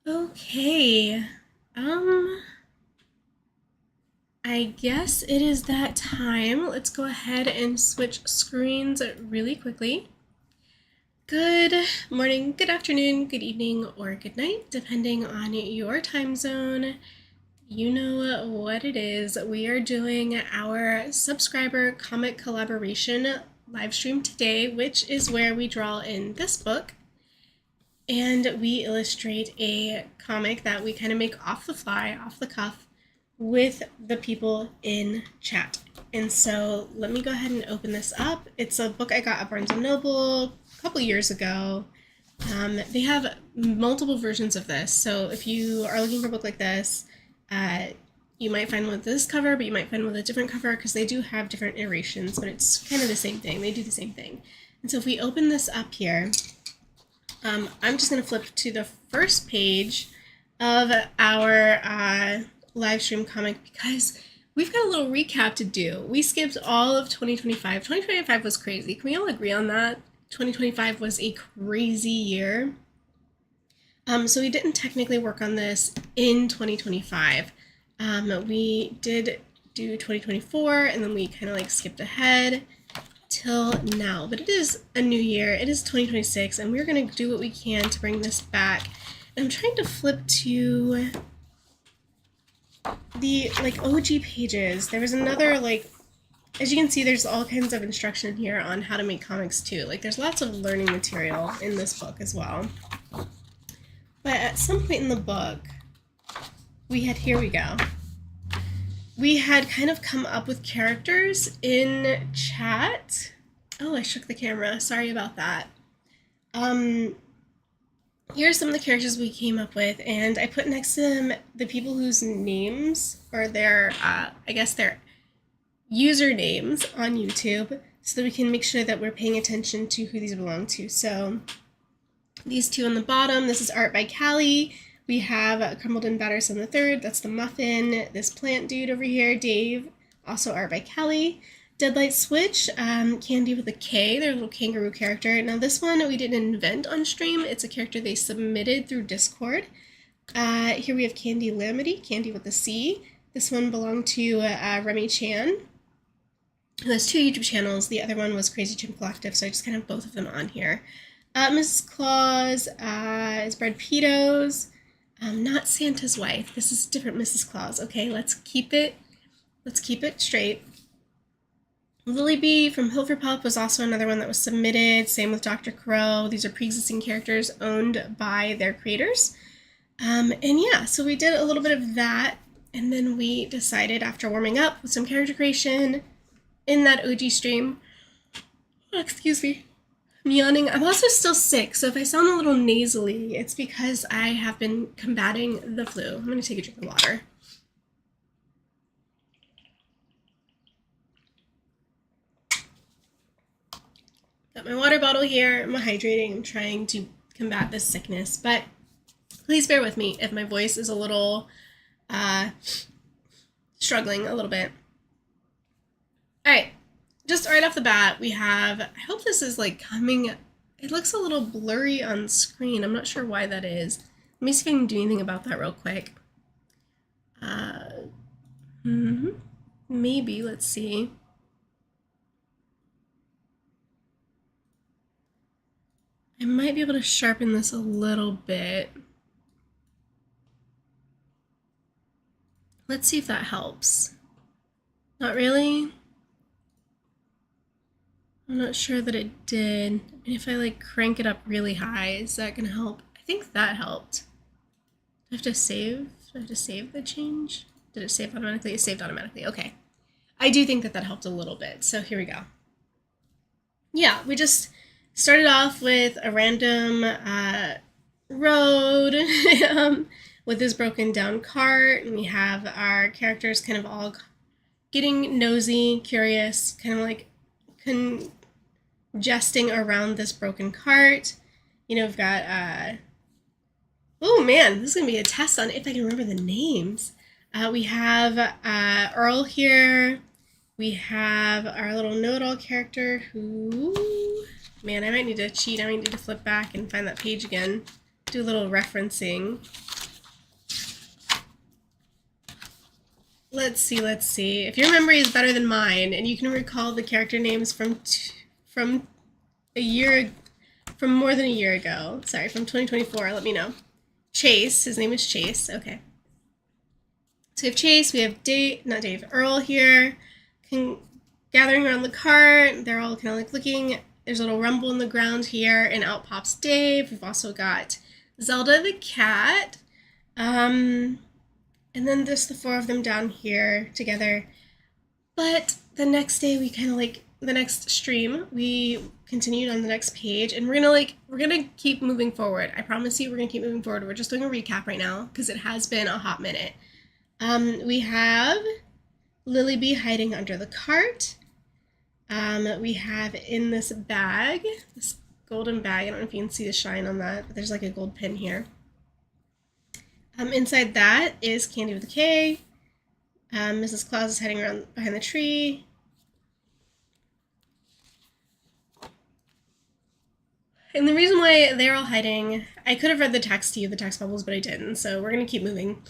Okay. I guess it is that time. Let's go ahead and switch screens really quickly. Good morning, good afternoon, good evening, or good night, depending on your time zone. You know what it is. We are doing our subscriber comic collaboration live stream today, which is where we draw in this book and we illustrate a comic that we kind of make off the fly, off the cuff, with the people in chat. And so let me go ahead and open this up. It's a book I got at Barnes & Noble a couple years ago. They have multiple versions of this. So if you are looking for a book like this, you might find one with this cover, but you might find one with a different cover because they do have different iterations, but it's kind of the same thing. They do the same thing. And so if we open this up here, I'm just going to flip to the first page of our live stream comic because we've got a little recap to do. We skipped all of 2025. 2025 was crazy. Can we all agree on that? 2025 was a crazy year. So we didn't technically work on this in 2025. We did do 2024 and then we kind of like skipped ahead till now, but it is a new year. It is 2026 and we're going to do what we can to bring this back. And I'm trying to flip to the OG pages. There was another as you can see, there's all kinds of instruction here on how to make comics too. There's lots of learning material in this book as well. But at some point in the book, here we go. We had kind of come up with characters in chat. Oh, I shook the camera. Sorry about that. Here's some of the characters we came up with, and I put next to them the people whose names, or their, I guess their usernames on YouTube, so that we can make sure that we're paying attention to who these belong to. So these two on the bottom, this is art by Callie. We have Crumbled and Battered Son the Third, that's the Muffin. This plant dude over here, Dave, also art by Callie. Deadlight Switch, Candy with a K, their little kangaroo character. Now this one we didn't invent on stream, it's a character they submitted through Discord. Here we have Candy Lamity, Candy with a C. This one belonged to Remy Chan, who has two YouTube channels. The other one was Crazy Chimp Collective, so I just kind of have both of them on here. Mrs. Claus is Bread Petos. Not Santa's wife. This is different Mrs. Claus. Okay, let's keep it straight. Lily B from Hilferpup was also another one that was submitted. Same with Dr. Crow. These are pre-existing characters owned by their creators. And yeah, so we did a little bit of that, and then we decided after warming up with some character creation in that OG stream. Oh, excuse me. I'm yawning. I'm also still sick, so if I sound a little nasally, it's because I have been combating the flu. I'm going to take a drink of water. Got my water bottle here. I'm hydrating. I'm trying to combat this sickness, but please bear with me if my voice is a little struggling a little bit. All right. Just right off the bat, we have, I hope this is coming, it looks a little blurry on screen. I'm not sure why that is. Let me see if I can do anything about that real quick. Maybe, let's see. I might be able to sharpen this a little bit. Let's see if that helps. Not really? I'm not sure that it did. I mean, if I crank it up really high, is that gonna help? I think that helped. Do I have to save? Do I have to save the change? Did it save automatically? It saved automatically. Okay. I do think that that helped a little bit. So here we go. Yeah, we just started off with a random road with this broken down cart, and we have our characters kind of all getting nosy, curious, kind of congesting around this broken cart. You know, we've got, oh man, this is going to be a test on if I can remember the names. We have Earl here. We have our little know-it-all character who, man, I might need to cheat. I might need to flip back and find that page again. Do a little referencing. let's see. If your memory is better than mine and you can recall the character names from a year, from more than a year ago, sorry, from 2024, let me know. Chase, his name is Chase, okay. So we have Chase, we have Earl here, gathering around the cart. They're all kind of like looking. There's a little rumble in the ground here, and out pops Dave. We've also got Zelda the cat. And then there's the four of them down here together. But the next day, we kind of like, the next stream, we continued on the next page, and we're gonna keep moving forward. I promise you, we're gonna keep moving forward. We're just doing a recap right now because it has been a hot minute. We have Lily Bee hiding under the cart. We have in this bag, this golden bag. I don't know if you can see the shine on that, but there's like a gold pin here. Inside that is Candy with a K. Mrs. Claus is hiding around behind the tree. And the reason why they're all hiding, I could have read the text to you, the text bubbles, but I didn't, so we're going to keep moving.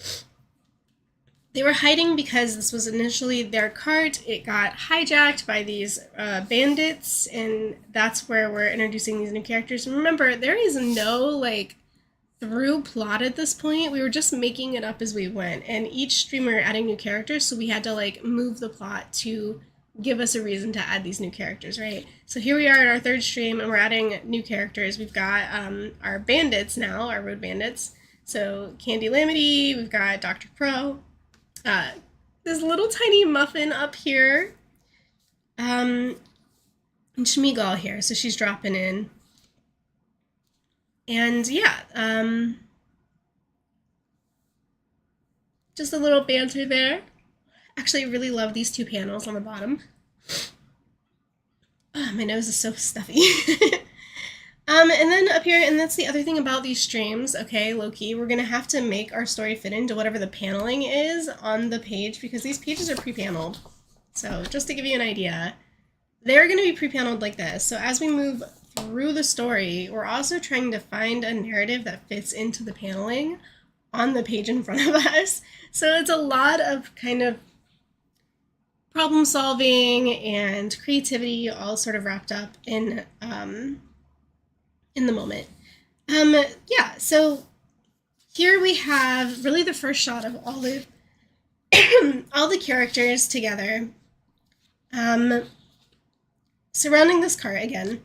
They were hiding because this was initially their cart. It got hijacked by these bandits, and that's where we're introducing these new characters. And remember, there is no, like, through plot at this point. We were just making it up as we went, and each streamer adding new characters, so we had to, like, move the plot to give us a reason to add these new characters, right? So here we are at our third stream, and we're adding new characters. We've got our bandits now, our road bandits. So Candy Lamity, we've got Dr. Crow. This little tiny muffin up here, and Shmeagle here, so she's dropping in. And yeah, just a little banter there. Actually, I really love these two panels on the bottom. Oh, my nose is so stuffy. And then up here, and that's the other thing about these streams, okay, low-key, we're gonna have to make our story fit into whatever the paneling is on the page, because these pages are pre-paneled. So just to give you an idea, they're gonna be pre-paneled like this. So as we move through the story, we're also trying to find a narrative that fits into the paneling on the page in front of us. So it's a lot of kind of problem solving and creativity all sort of wrapped up in the moment. Yeah, so here we have really the first shot of all the all the characters together surrounding this cart again.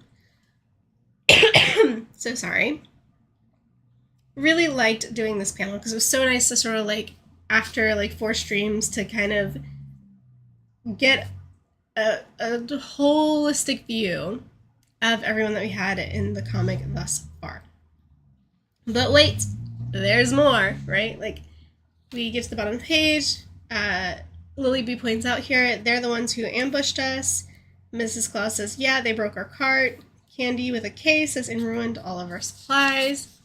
So sorry. Really liked doing this panel because it was so nice to sort of like, after like 4 streams, to kind of get a holistic view of everyone that we had in the comic thus far. But wait, there's more, right? Like, we get to the bottom of the page, Lily B points out here, they're the ones who ambushed us. Mrs. Claus says, yeah, they broke our cart. Candy with a K says, and ruined all of our supplies.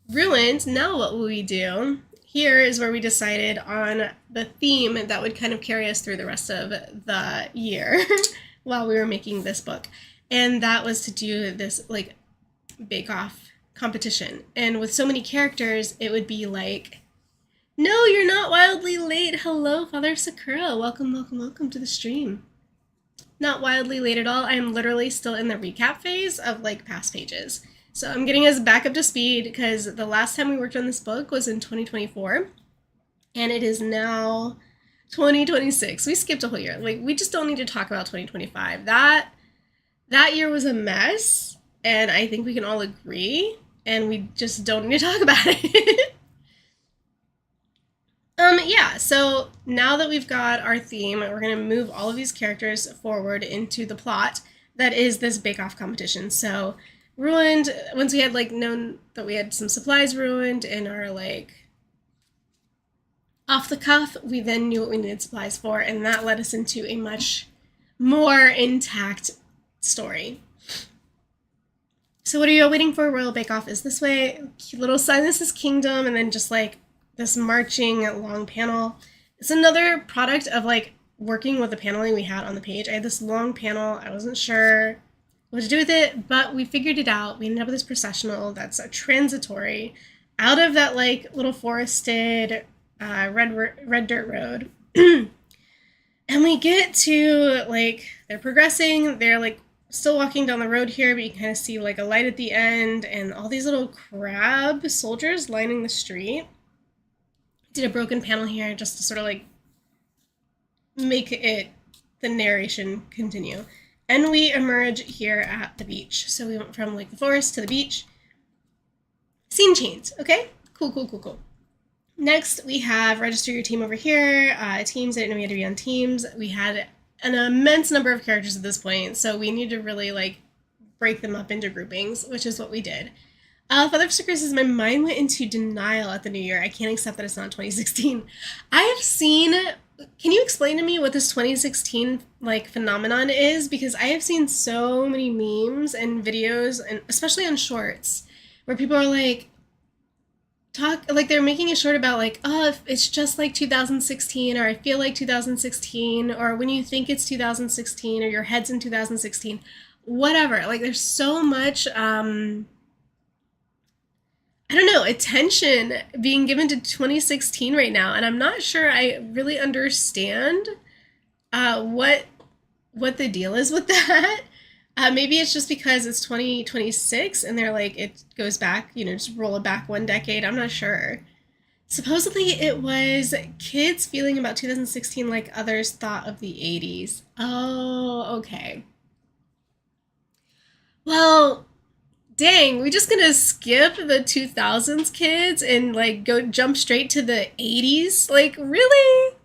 Ruined, now what will we do? Here is where we decided on the theme that would kind of carry us through the rest of the year while we were making this book. And that was to do this, like, bake-off competition. And with so many characters, it would be like, no, you're not wildly late. Hello, Father Sakura. Welcome, welcome, welcome to the stream. Not wildly late at all. I am literally still in the recap phase of, like, past pages. So I'm getting us back up to speed because the last time we worked on this book was in 2024. And it is now 2026. We skipped a whole year. Like, we just don't need to talk about 2025. That year was a mess, and I think we can all agree, and we just don't need to talk about it. Yeah, so now that we've got our theme, we're going to move all of these characters forward into the plot that is this bake-off competition. So, ruined, once we had, like, known that we had some supplies ruined in our, like, off the cuff, we then knew what we needed supplies for, and that led us into a much more intact story. So what are you all waiting for? Royal Bake Off is this way. Cute little sign, this is Kingdom, and then just like this marching long panel. It's another product of like working with the paneling we had on the page. I had this long panel. I wasn't sure what to do with it, but we figured it out. We ended up with this processional that's a transitory out of that like little forested red dirt road. And we get to, like, they're progressing, they're like still walking down the road here, but you can kind of see like a light at the end and all these little crab soldiers lining the street. Did a broken panel here just to sort of like make it the narration continue. And we emerge here at the beach. So we went from like the forest to the beach. Scene change, okay? Cool, cool, cool, cool. Next, we have register your team over here. Teams, I didn't know we had to be on teams. We had an immense number of characters at this point, so we need to really like break them up into groupings, which is what we did. Father of Stickers says, my mind went into denial at the new year. I can't accept that it's not 2016. I have seen, can you explain to me what this 2016 like phenomenon is? Because I have seen so many memes and videos, and especially on shorts, where people are like, they're making a short about like, oh, it's just like 2016, or I feel like 2016, or when you think it's 2016, or your head's in 2016, whatever. Like there's so much I don't know, attention being given to 2016 right now, and I'm not sure I really understand what the deal is with that. Maybe it's just because it's 2026 and they're like, it goes back, just roll it back one decade. I'm not sure. Supposedly it was kids feeling about 2016 like others thought of the 80s. Oh, okay. Well, dang, we just gonna skip the 2000s kids and like go jump straight to the 80s? Like, really?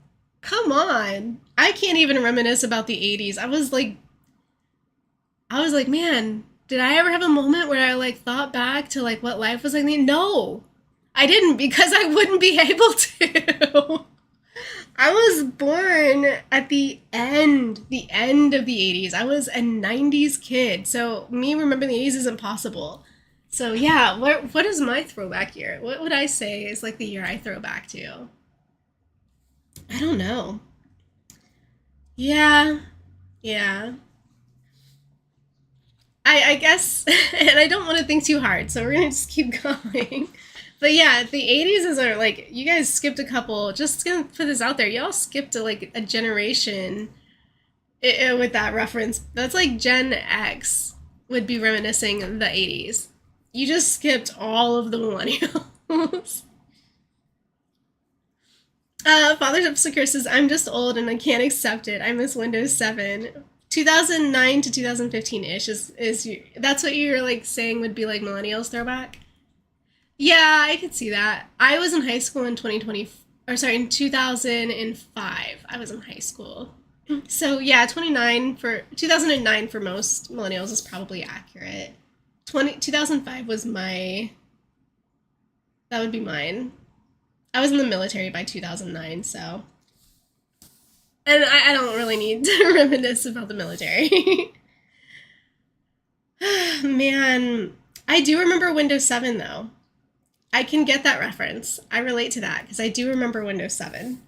Come on. I can't even reminisce about the 80s. I was like, man, did I ever have a moment where I like thought back to like what life was like? No, I didn't, because I wouldn't be able to. I was born at the end of the 80s. I was a 90s kid. So me remembering the 80s is impossible. So yeah, what is my throwback year? What would I say is like the year I throw back to? I don't know. Yeah, yeah. I guess, and I don't want to think too hard, so we're gonna just keep going. But yeah, the 80s is our, like, you guys skipped a couple, just gonna put this out there, y'all skipped like a generation with that reference. That's like Gen X would be reminiscing the 80s. You just skipped all of the millennials. Father of Secure says, I'm just old and I can't accept it. I miss Windows 7. 2009 to 2015-ish that's what you're like saying would be like millennials throwback? Yeah, I could see that. I was in high school in 2020, or sorry, in 2005. I was in high school. So yeah, 2009 for most millennials is probably accurate. 2005 was that would be mine. I was in the military by 2009, so. And I don't really need to reminisce about the military. Man, I do remember Windows 7 though. I can get that reference. I relate to that because I do remember Windows 7.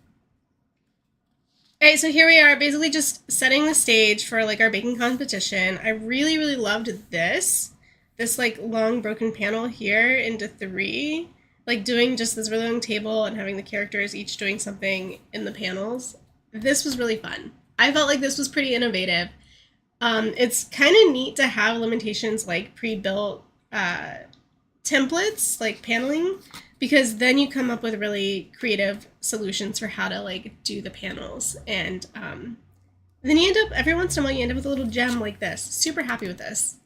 All right, so here we are, basically just setting the stage for like our baking competition. I really, really loved this like long broken panel here into three, like doing just this really long table and having the characters each doing something in the panels. This was really fun. I felt like this was pretty innovative. It's kind of neat to have limitations like pre-built templates, like paneling, because then you come up with really creative solutions for how to like do the panels. And then you end up, every once in a while, you end up with a little gem like this. Super happy with this.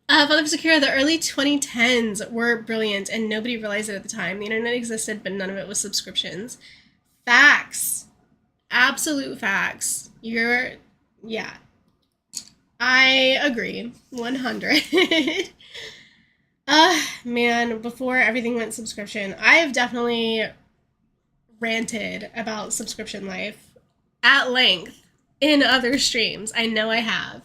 Father of Sakura, the early 2010s were brilliant and nobody realized it at the time. The internet existed, but none of it was subscriptions. Facts. Absolute facts. Yeah. I agree. 100. Man, before everything went subscription, I have definitely ranted about subscription life at length in other streams. I know I have.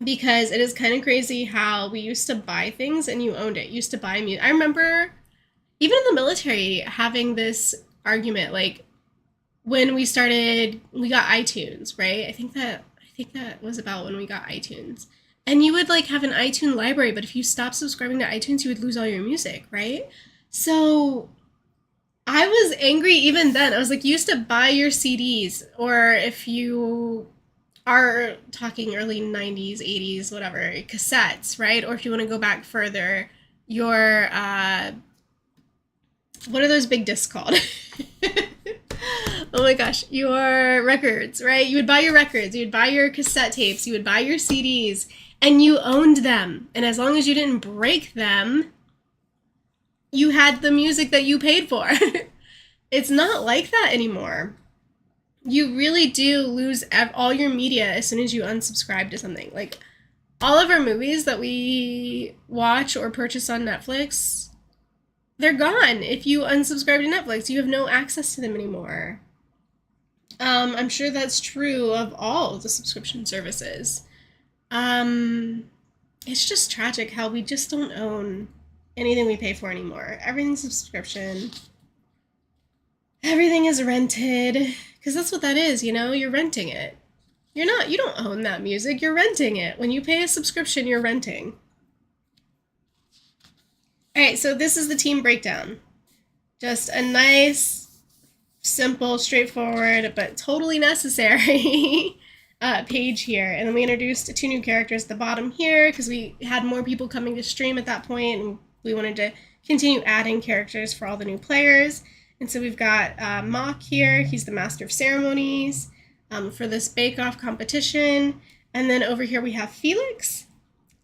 Because it is kind of crazy how we used to buy things and you owned it. You used to buy music. I remember even in the military having this argument, like when we got iTunes, right? I think that was about when we got iTunes. And you would like have an iTunes library, but if you stopped subscribing to iTunes, you would lose all your music, right? So angry even then. I was like, you used to buy your CDs, or if you are talking early 90s, 80s, whatever, cassettes, right? Or if you want to go back further, your, what are those big discs called? Oh my gosh, your records, right? You would buy your records, you would buy your cassette tapes, you would buy your CDs, and you owned them. And as long as you didn't break them, you had the music that you paid for. It's not like that anymore. You really do lose all your media as soon as you unsubscribe to something. Like, all of our movies that we watch or purchase on Netflix, they're gone. If you unsubscribe to Netflix, you have no access to them anymore. I'm sure that's true of all the subscription services. It's just tragic how we just don't own anything we pay for anymore. Everything's subscription. Everything is rented. Because that's what that is, you know? You're renting it. You don't own that music, you're renting it. When you pay a subscription, you're renting. Alright, so this is the team breakdown. Just a nice, simple, straightforward, but totally necessary page here. And then we introduced 2 new characters at the bottom here because we had more people coming to stream at that point, and we wanted to continue adding characters for all the new players. And so we've got Mock here. He's the Master of Ceremonies for this bake-off competition. And then over here we have Felix.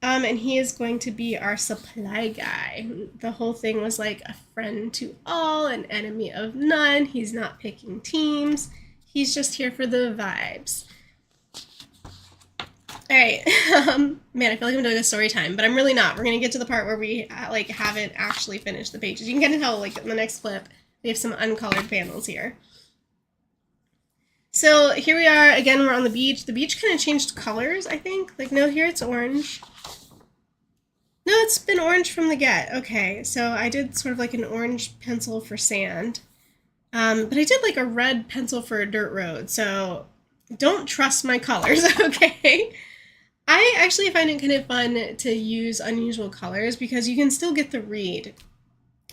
And he is going to be our supply guy. The whole thing was like a friend to all, an enemy of none. He's not picking teams. He's just here for the vibes. All right. Man, I feel like I'm doing a story time, but I'm really not. We're going to get to the part where we like haven't actually finished the pages. You can kind of tell like in the next flip, we have some uncolored panels here. So here we are. Again, we're on the beach. The beach kind of changed colors, I think. Like, no, here it's orange. No, it's been orange from the get. Okay, so I did sort of like an orange pencil for sand. But I did like a red pencil for a dirt road, so don't trust my colors, okay? I actually find it kind of fun to use unusual colors because you can still get the read.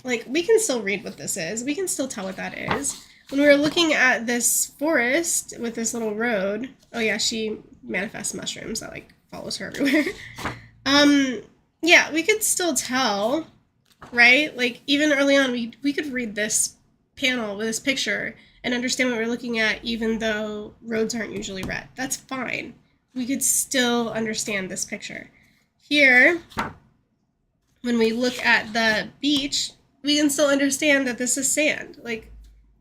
Like, we can still read what this is. We can still tell what that is. When we were looking at this forest with this little road, oh yeah, she manifests mushrooms that like follows her everywhere. Yeah, we could still tell, right? Like, even early on, we could read this panel with this picture and understand what we're looking at, even though roads aren't usually red. That's fine. We could still understand this picture. Here, when we look at the beach, we can still understand that this is sand. Like,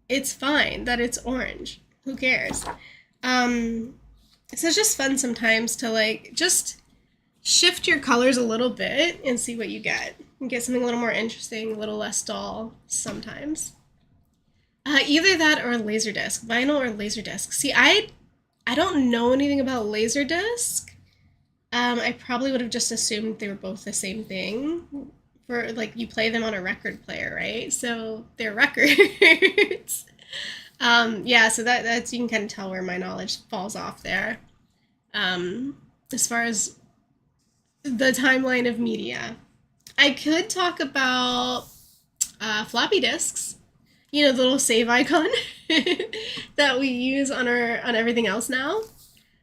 it's fine that it's orange. Who cares? So it's just fun sometimes to, like, just shift your colors a little bit and see what you get. And get something a little more interesting, a little less dull sometimes. Either that or Laserdisc. Vinyl or Laserdisc. See, I don't know anything about Laserdisc. I probably would have just assumed they were both the same thing. For, like, you play them on a record player, right? So they're records. Yeah, so that's, you can kind of tell where my knowledge falls off there. As far as the timeline of media. I could talk about floppy disks. You know, the little save icon that we use on everything else now.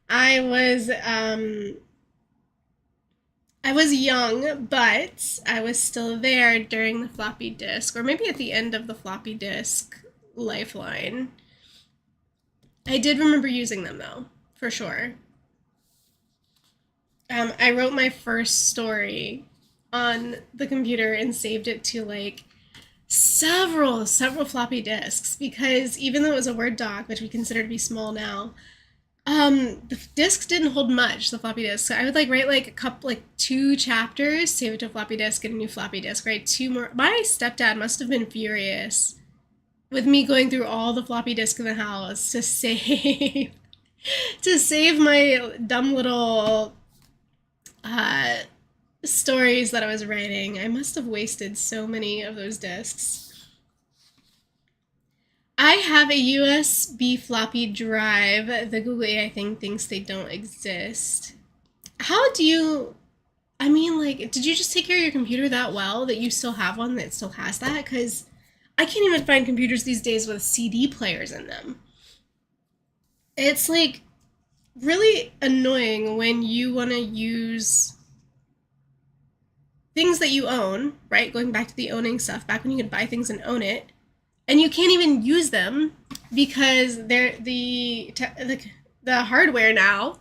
I was young, but I was still there during the floppy disk, or maybe at the end of the floppy disk lifeline. I did remember using them though, for sure. I wrote my first story on the computer and saved it to like several floppy disks, because even though it was a Word doc, which we consider to be small now, the discs didn't hold much, the floppy disk. So I would like write like 2 chapters, save it to a floppy disk, get a new floppy disk, write 2 more. My stepdad must have been furious with me going through all the floppy disks in the house to save my dumb little stories that I was writing. I must have wasted so many of those discs. I have a USB floppy drive. The Google AI thing thinks they don't exist. How do you, I mean, like, did you just take care of your computer that well that you still have one that still has that? Because I can't even find computers these days with CD players in them. It's like really annoying when you want to use things that you own, right? Going back to the owning stuff, back when you could buy things and own it, and you can't even use them because the hardware now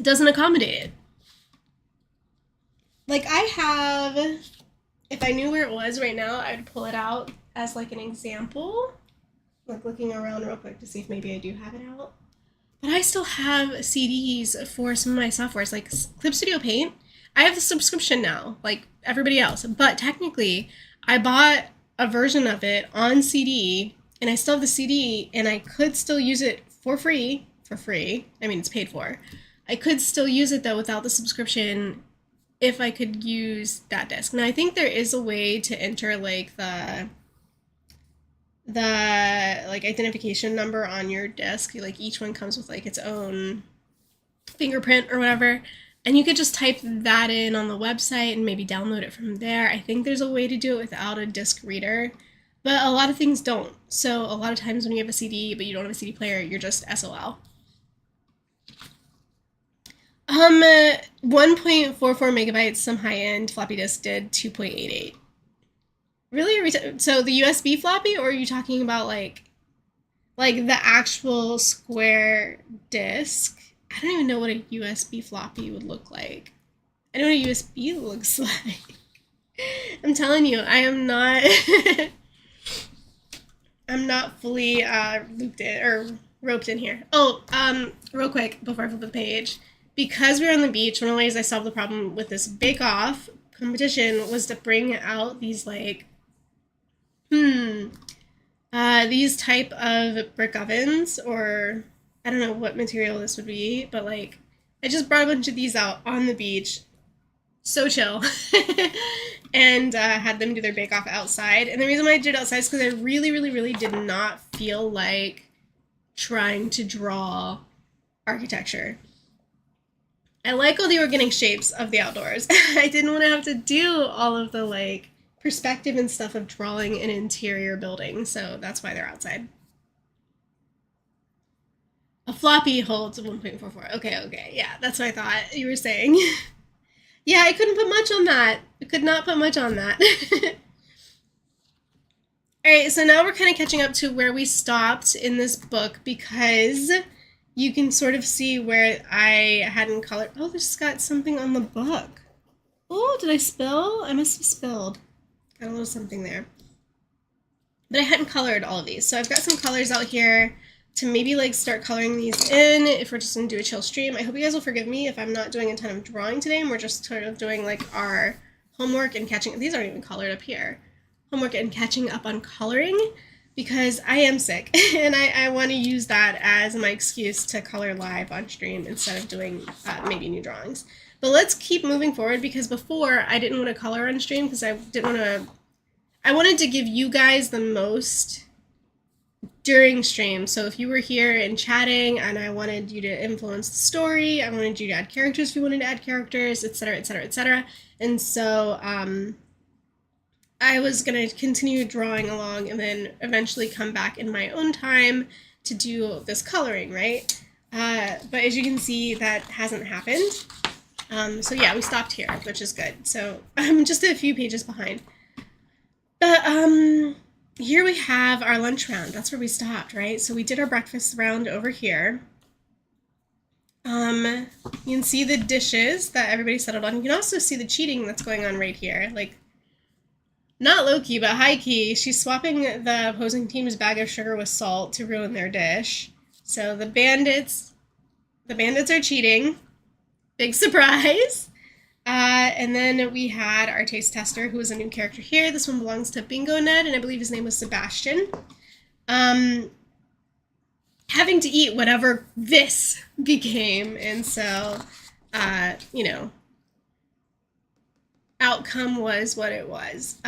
doesn't accommodate it. Like I have, if I knew where it was right now, I would pull it out as like an example, like looking around real quick to see if maybe I do have it out. But I still have CDs for some of my softwares, like Clip Studio Paint. I have the subscription now, like everybody else. But technically, I bought a version of it on CD, and I still have the CD, and I could still use it for free. I mean, it's paid for. I could still use it, though, without the subscription if I could use that disc. Now, I think there is a way to enter, like, the like identification number on your disc. Like each one comes with like its own fingerprint or whatever, and you could just type that in on the website and maybe download it from there. I think there's a way to do it without a disc reader, but a lot of things don't. So a lot of times when you have a CD but you don't have a CD player, you're just SOL. 1.44 megabytes, some high-end floppy disk did 2.88. Really? So the USB floppy, or are you talking about like the actual square disk? I don't even know what a USB floppy would look like. I know what a USB looks like. I'm telling you, I am not I'm not fully looped in or roped in here. Oh, real quick before I flip the page. Because we were on the beach, one of the ways I solved the problem with this bake-off competition was to bring out these like these type of brick ovens, or I don't know what material this would be, but like I just brought a bunch of these out on the beach, so chill, and had them do their bake off outside. And the reason why I did it outside is because I really did not feel like trying to draw architecture. I like all the organic shapes of the outdoors. I didn't want to have to do all of the like perspective and stuff of drawing an interior building, so that's why they're outside. A floppy holds 1.44. Okay, yeah, that's what I thought you were saying. Yeah, I couldn't put much on that. I could not put much on that. Alright, so now we're kind of catching up to where we stopped in this book, because you can sort of see where I hadn't colored. Oh, there's got something on the book. Oh, did I spill? I must have spilled. Got a little something there. But I hadn't colored all of these. So I've got some colors out here to maybe like start coloring these in if we're just going to do a chill stream. I hope you guys will forgive me if I'm not doing a ton of drawing today and we're just sort of doing like our homework and catching. These aren't even colored up here. Homework and catching up on coloring, because I am sick and I want to use that as my excuse to color live on stream instead of doing maybe new drawings. But let's keep moving forward, because before I didn't want to color on stream because I wanted to give you guys the most during stream. So if you were here and chatting and I wanted you to influence the story, I wanted you to add characters if you wanted to add characters, etc., etc., etc. And so I was going to continue drawing along and then eventually come back in my own time to do this coloring, right? But as you can see, that hasn't happened. So yeah, we stopped here, which is good. So I'm just a few pages behind. But here we have our lunch round. That's where we stopped, right? So we did our breakfast round over here. You can see the dishes that everybody settled on. You can also see the cheating that's going on right here. Like, not low-key, but high-key. She's swapping the opposing team's bag of sugar with salt to ruin their dish. So the bandits are cheating. Big surprise. And then we had our taste tester, who is a new character here. This one belongs to Bingo Ned, and I believe his name was Sebastian. Having to eat whatever this became, and so, you know, outcome was what it was.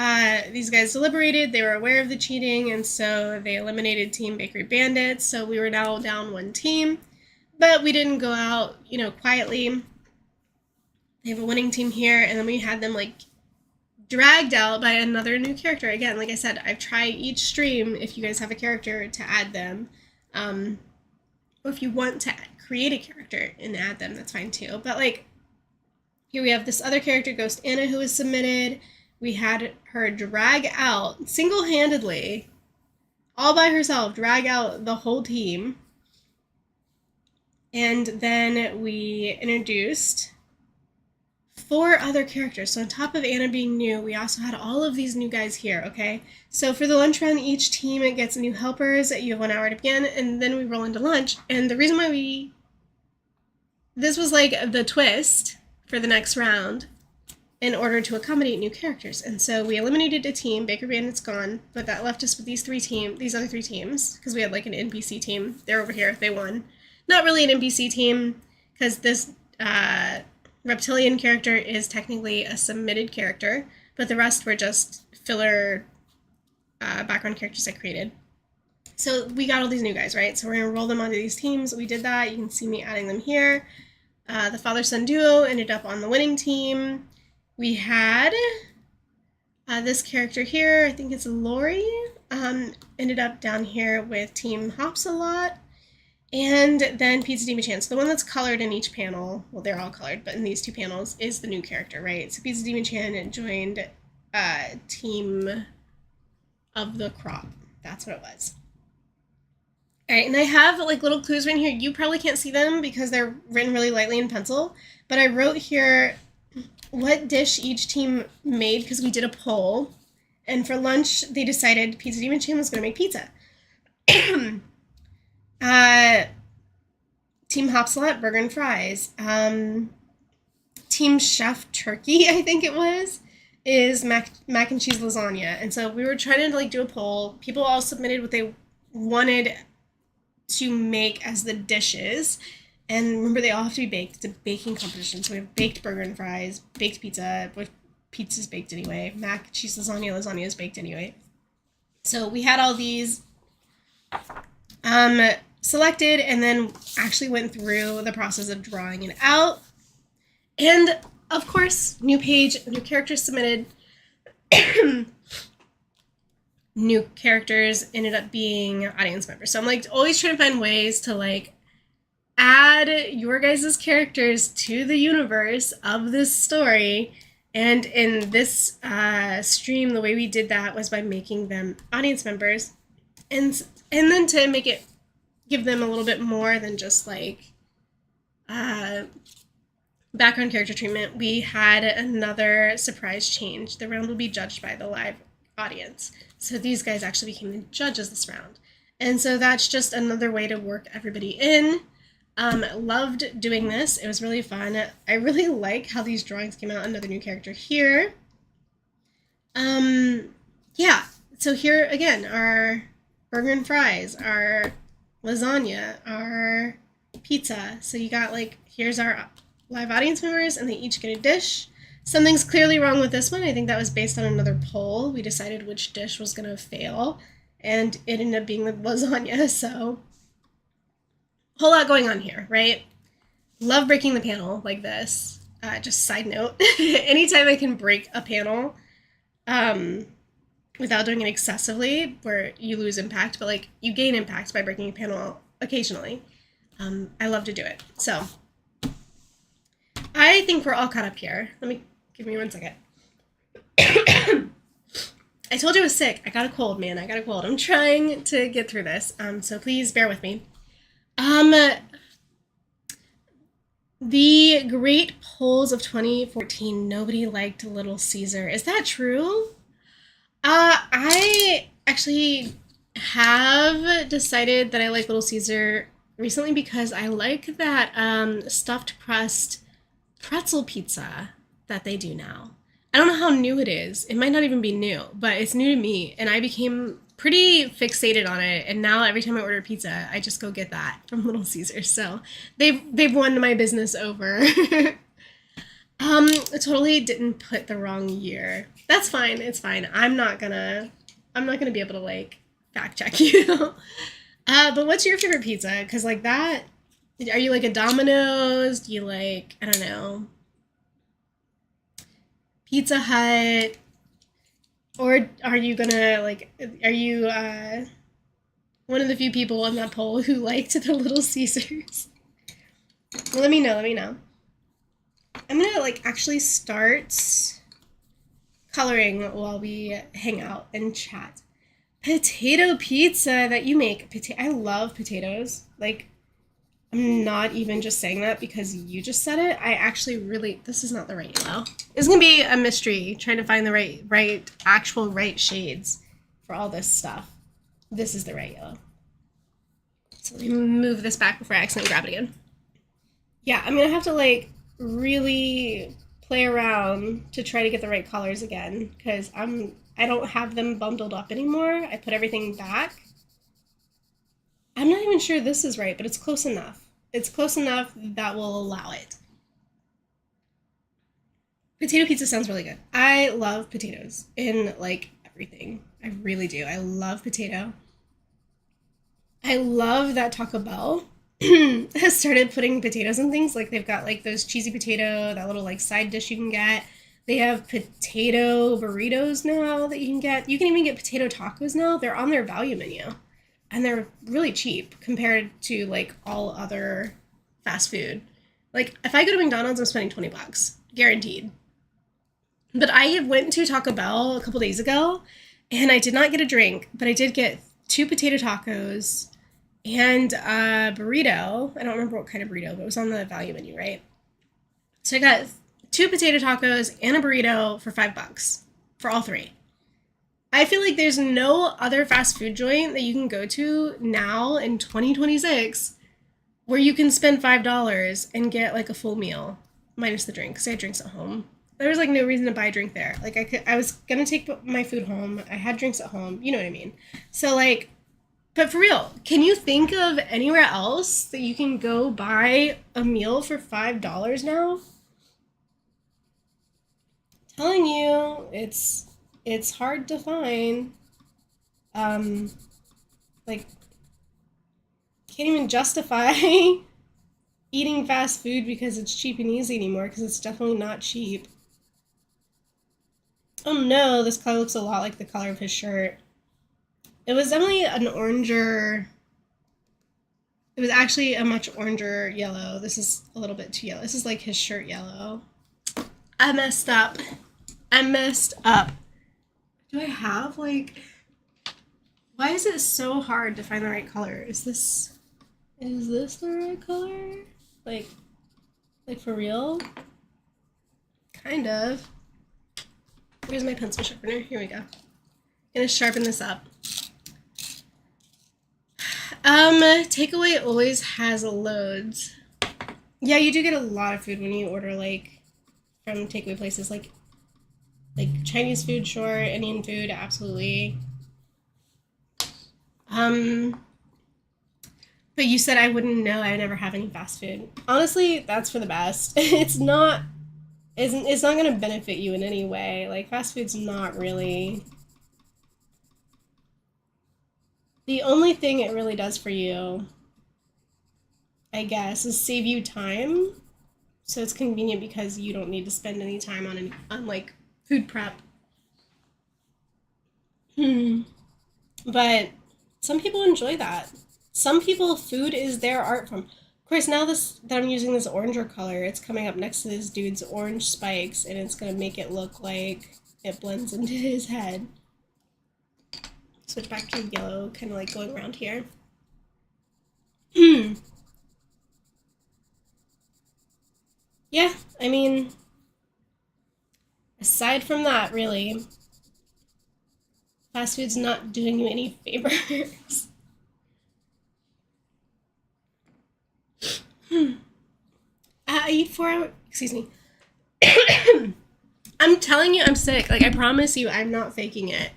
These guys deliberated, they were aware of the cheating, and so they eliminated Team Bakery Bandits, so we were now down one team, but we didn't go out, you know, quietly. They have a winning team here, and then we had them, like, dragged out by another new character. Again, like I said, I've tried each stream if you guys have a character to add them. Or if you want to create a character and add them, that's fine too. But like, here we have this other character, Ghost Anna, who was submitted. We had her drag out, single-handedly, all by herself, drag out the whole team. And then we introduced 4 other characters. So on top of Anna being new, we also had all of these new guys here, okay? So for the lunch round, each team gets new helpers. You have 1 hour to begin, and then we roll into lunch. And the reason why this was like the twist for the next round in order to accommodate new characters. And so we eliminated a team, Baker Bandit's gone, but that left us with these other 3 teams, because we had like an NPC team. They're over here, they won. Not really an NPC team, because this reptilian character is technically a submitted character, but the rest were just filler background characters I created. So we got all these new guys, right? So we're gonna roll them onto these teams. We did that. You can see me adding them here. The father-son duo ended up on the winning team. We had this character here, I think it's Lori, ended up down here with Team Hops a lot. And then Pizza Demon Chan. So the one that's colored in each panel, well, they're all colored, but in these 2 panels is the new character, right? So Pizza Demon Chan joined Team of the Crop. That's what it was. All right, and I have like little clues right here. You probably can't see them because they're written really lightly in pencil, but I wrote here what dish each team made because we did a poll. And for lunch, they decided Pizza Demon Chan was going to make pizza. Team Hopsalot, burger and fries. Team Chef Turkey, I think it was, is mac and cheese lasagna. And so we were trying to like do a poll. People all submitted what they wanted to make as the dishes. And remember, they all have to be baked. It's a baking competition. So we have baked burger and fries, baked pizza, but pizza's baked anyway. Mac, cheese, lasagna is baked anyway. So we had all these selected and then actually went through the process of drawing it out. And of course, new page, new characters submitted. New characters ended up being audience members. So I'm like always trying to find ways to like add your guys' characters to the universe of this story. And in this stream, the way we did that was by making them audience members. And then to make it, give them a little bit more than just like background character treatment, we had another surprise change. The round will be judged by the live audience. So these guys actually became the judges this round. And so that's just another way to work everybody in. Loved doing this. It was really fun. I really like how these drawings came out. Another new character here. Yeah, so here again, our burger and fries, our lasagna, our pizza. So you got like, here's our live audience members and they each get a dish. Something's clearly wrong with this one. I think that was based on another poll. We decided which dish was going to fail and it ended up being the lasagna. So a whole lot going on here, right? Love breaking the panel like this. Just side note, anytime I can break a panel without doing it excessively where you lose impact, but like you gain impact by breaking a panel occasionally, I love to do it. So I think we're all caught up here. Give me 1 second. I told you I was sick. I got a cold, man. I got a cold. I'm trying to get through this, so please bear with me. The great polls of 2014, nobody liked Little Caesar. Is that true? I actually have decided that I like Little Caesar recently because I like that stuffed crust pretzel pizza that they do now. I don't know how new it is. It might not even be new, but it's new to me, and I became pretty fixated on it, and now every time I order pizza, I just go get that from Little Caesars. So they've won my business over. I totally didn't put the wrong year. That's fine. It's fine. I'm not gonna be able to like fact check you. But what's your favorite pizza? Because like that, are you like a Domino's? Do you like, I don't know, Pizza Hut? Or are you gonna, like, are you one of the few people on that poll who liked the Little Caesars? Well, let me know, let me know. I'm gonna, like, actually start coloring while we hang out and chat. Potato pizza that you make. I love potatoes. Like, I'm not even just saying that because you just said it. I actually really, this is not the right yellow. It's gonna be a mystery trying to find the actual right shades for all this stuff. This is the right yellow. So let me move this back before I accidentally grab it again. Yeah, I'm gonna have to, like, really play around to try to get the right colors again because I don't have them bundled up anymore. I put everything back. I'm not even sure this is right, but it's close enough. It's close enough that will allow it. Potato pizza sounds really good. I love potatoes in, like, everything. I really do. I love potato. I love that Taco Bell has started putting potatoes in things. Like, they've got, like, those cheesy potato, that little, like, side dish you can get. They have potato burritos now that you can get. You can even get potato tacos now. They're on their value menu. And they're really cheap compared to, like, all other fast food. Like, if I go to McDonald's, I'm spending $20. Guaranteed. But I went to Taco Bell a couple days ago, and I did not get a drink, but I did get 2 potato tacos and a burrito. I don't remember what kind of burrito, but it was on the value menu, right? So I got 2 potato tacos and a burrito for $5 for all 3. I feel like there's no other fast food joint that you can go to now in 2026 where you can spend $5 and get, like, a full meal minus the drink, because I had drinks at home. There was, like, no reason to buy a drink there. Like, I was gonna take my food home. I had drinks at home. You know what I mean? So, like, but for real, can you think of anywhere else that you can go buy a meal for $5 now? I'm telling you, it's hard to find. Like, can't even justify eating fast food because it's cheap and easy anymore, because it's definitely not cheap. Oh no, this color looks a lot like the color of his shirt. It was definitely an oranger. It was actually a much oranger yellow. This is a little bit too yellow. This is like his shirt yellow. I messed up. I messed up. Do I have, like... Why is it so hard to find the right color? Is this the right color? Like for real? Kind of. Where's my pencil sharpener? Here we go. I'm gonna sharpen this up. Takeaway always has loads. Yeah, you do get a lot of food when you order, like, from takeaway places, like Chinese food, sure, Indian food, absolutely. But you said I wouldn't know. I never have any fast food. Honestly, that's for the best. It's not going to benefit you in any way. Like, fast food's not really... The only thing it really does for you, I guess, is save you time. So it's convenient because you don't need to spend any time on like, food prep. But some people enjoy that. Some people, food is their art form. Of course, now that I'm using this oranger color, it's coming up next to this dude's orange spikes, and it's going to make it look like it blends into his head. Switch back to yellow, kind of like going around here. Yeah, I mean, aside from that, really, fast food's not doing you any favors. I eat 4 hours, excuse me. I'm telling you, I'm sick. Like, I promise you, I'm not faking it.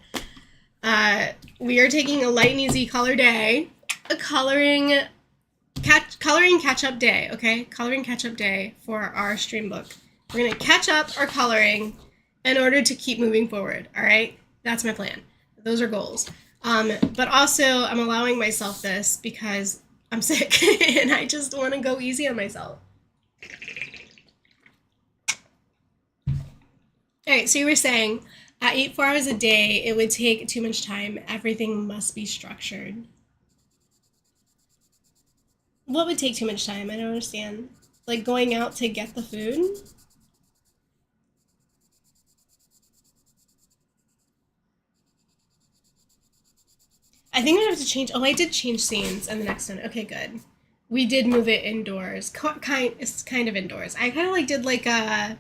We are taking a light and easy color day, a coloring catch-up day, okay? Coloring catch-up day for our stream book. We're gonna catch up our coloring in order to keep moving forward, all right? That's my plan. Those are goals. But also, I'm allowing myself this because I'm sick and I just want to go easy on myself. All right, so you were saying, I eat 4 hours a day. It would take too much time. Everything must be structured. What would take too much time? I don't understand. Like going out to get the food? I think I have to change. Oh, I did change scenes in the next one. Okay, good. We did move it indoors. It's kind of indoors. I kind of like did like a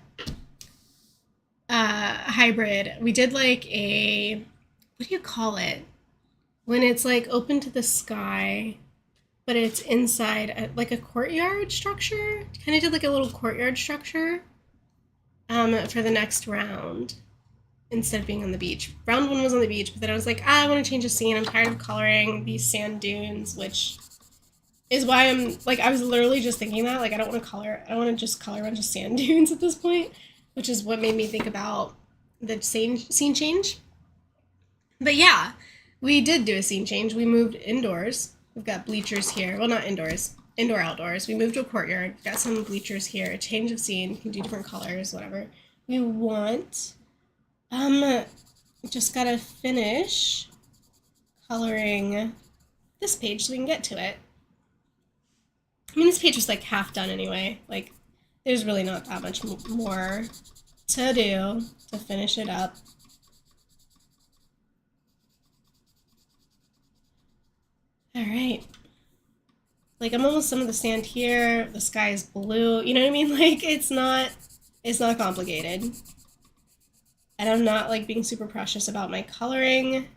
hybrid. We did like a, what do you call it? When it's like open to the sky, but it's inside like a courtyard structure. Kind of did like a little courtyard structure for the next round instead of being on the beach. Round one was on the beach, but then I was like, I want to change the scene. I'm tired of coloring these sand dunes, which is why I'm like, I was literally just thinking that. Like, I don't want to color, I don't want to just color a bunch of sand dunes at this point, which is what made me think about the scene change. But yeah, we did do a scene change. We moved indoors. We've got bleachers here. Well, not indoors, indoor outdoors. We moved to a courtyard. Got some bleachers here. A change of scene. Can do different colors, whatever. We want. Just gotta finish coloring this page so we can get to it. I mean, this page was like half done anyway. Like, there's really not that much more to do to finish it up. All right. Like, I'm almost done with the sand here. The sky is blue. You know what I mean? Like, it's not complicated. And I'm not like being super precious about my coloring.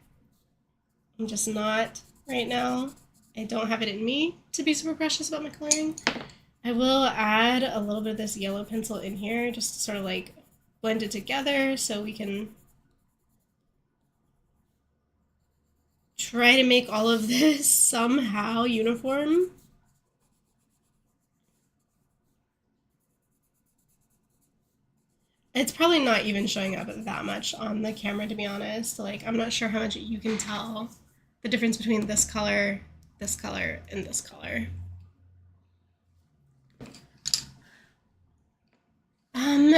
I'm just not right now. I don't have it in me to be super precious about my coloring. I will add a little bit of this yellow pencil in here just to sort of like blend it together so we can try to make all of this somehow uniform. It's probably not even showing up that much on the camera, to be honest. Like, I'm not sure how much you can tell the difference between this color, and this color.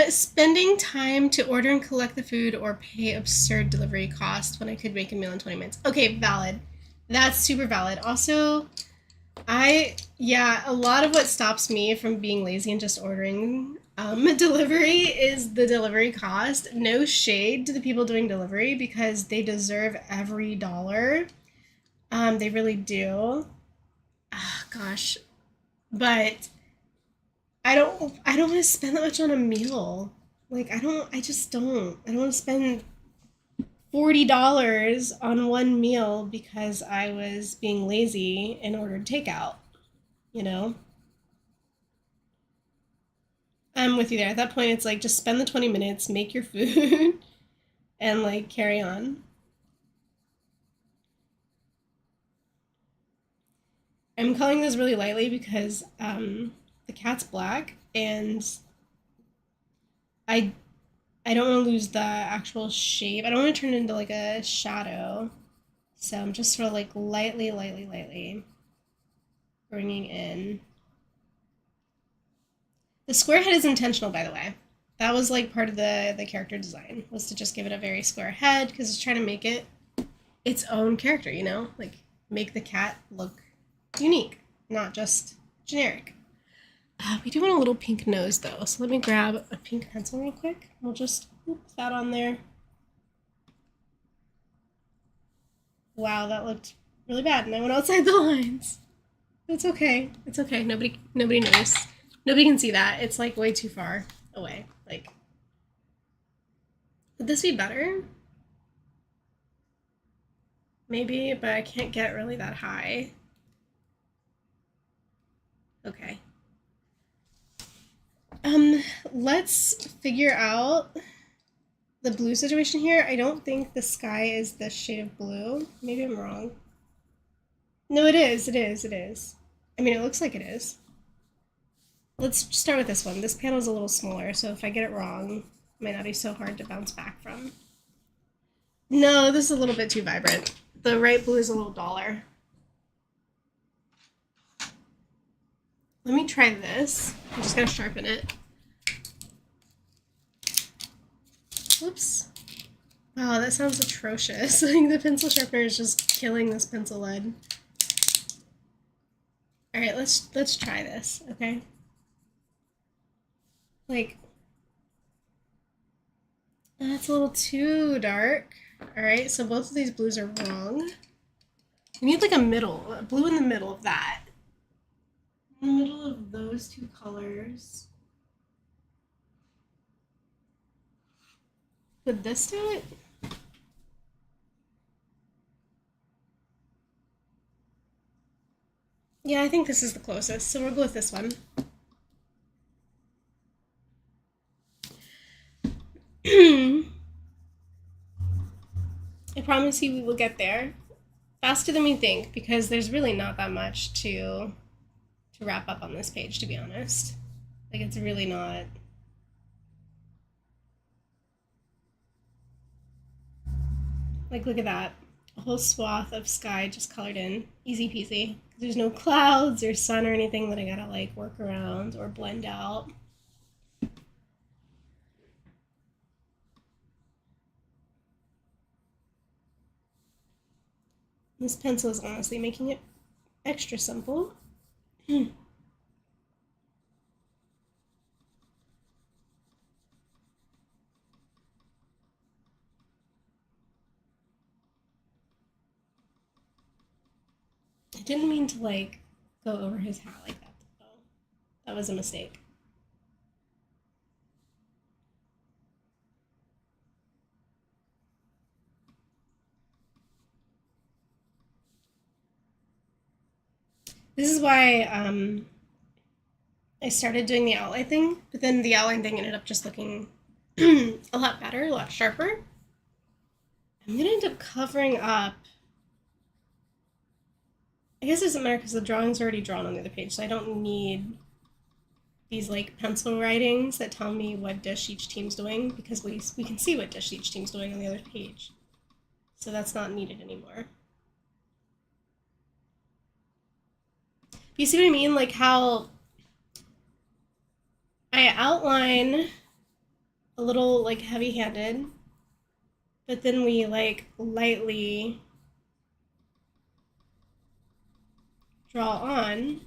Spending time to order and collect the food or pay absurd delivery costs when I could make a meal in 20 minutes. Okay, valid. That's super valid. Also, yeah, a lot of what stops me from being lazy and just ordering delivery is the delivery cost. No shade to the people doing delivery because they deserve every dollar. They really do. Ah, gosh. But I don't want to spend that much on a meal. Like, I just don't. I don't want to spend $40 on one meal because I was being lazy and ordered takeout, you know? I'm with you there. At that point, it's like just spend the 20 minutes, make your food, and like carry on. I'm coloring this really lightly because the cat's black and I I don't want to lose the actual shape. I don't want to turn it into like a shadow. So I'm just sort of like lightly bringing in. The square head is intentional, by the way. That was like part of the character design, was to just give it a very square head because it's trying to make it its own character, you know? Like make the cat look unique, not just generic. We do want a little pink nose though, so let me grab a pink pencil real quick. We'll just put that on there. Wow, that looked really bad, and I went outside the lines. It's okay. It's okay. Nobody knows. Nobody can see that. It's like way too far away. Like, would this be better? Maybe, but I can't get really that high. Okay. Let's figure out the blue situation here. I don't think the sky is this shade of blue. Maybe I'm wrong. No, it is. It is. It is. I mean, it looks like it is. Let's start with this one. This panel is a little smaller, so if I get it wrong, it might not be so hard to bounce back from. No, this is a little bit too vibrant. The right blue is a little duller. Let me try this. I'm just gonna sharpen it. Whoops. Wow, that sounds atrocious. Like the pencil sharpener is just killing this pencil lead. All right, let's try this, okay? Like, that's a little too dark. All right, so both of these blues are wrong. We need like a blue in the middle of that. In the middle of those two colors. Would this do it? Yeah, I think this is the closest, so we'll go with this one. I promise you we will get there faster than we think, because there's really not that much to wrap up on this page, to be honest. Like, it's really not. Like, look at that. A whole swath of sky just colored in. Easy peasy. There's no clouds or sun or anything that I gotta like work around or blend out. This pencil is honestly making it extra simple. I didn't mean to like go over his hat like that though. That was a mistake. This is why I started doing the outline thing, but then the outline thing ended up just looking a lot better, a lot sharper. I'm gonna end up covering up. I guess it doesn't matter because the drawing's already drawn on the other page, so I don't need these like pencil writings that tell me what dish each team's doing, because we can see what dish each team's doing on the other page. So that's not needed anymore. You see what I mean? Like how I outline a little like heavy-handed, but then we like lightly draw on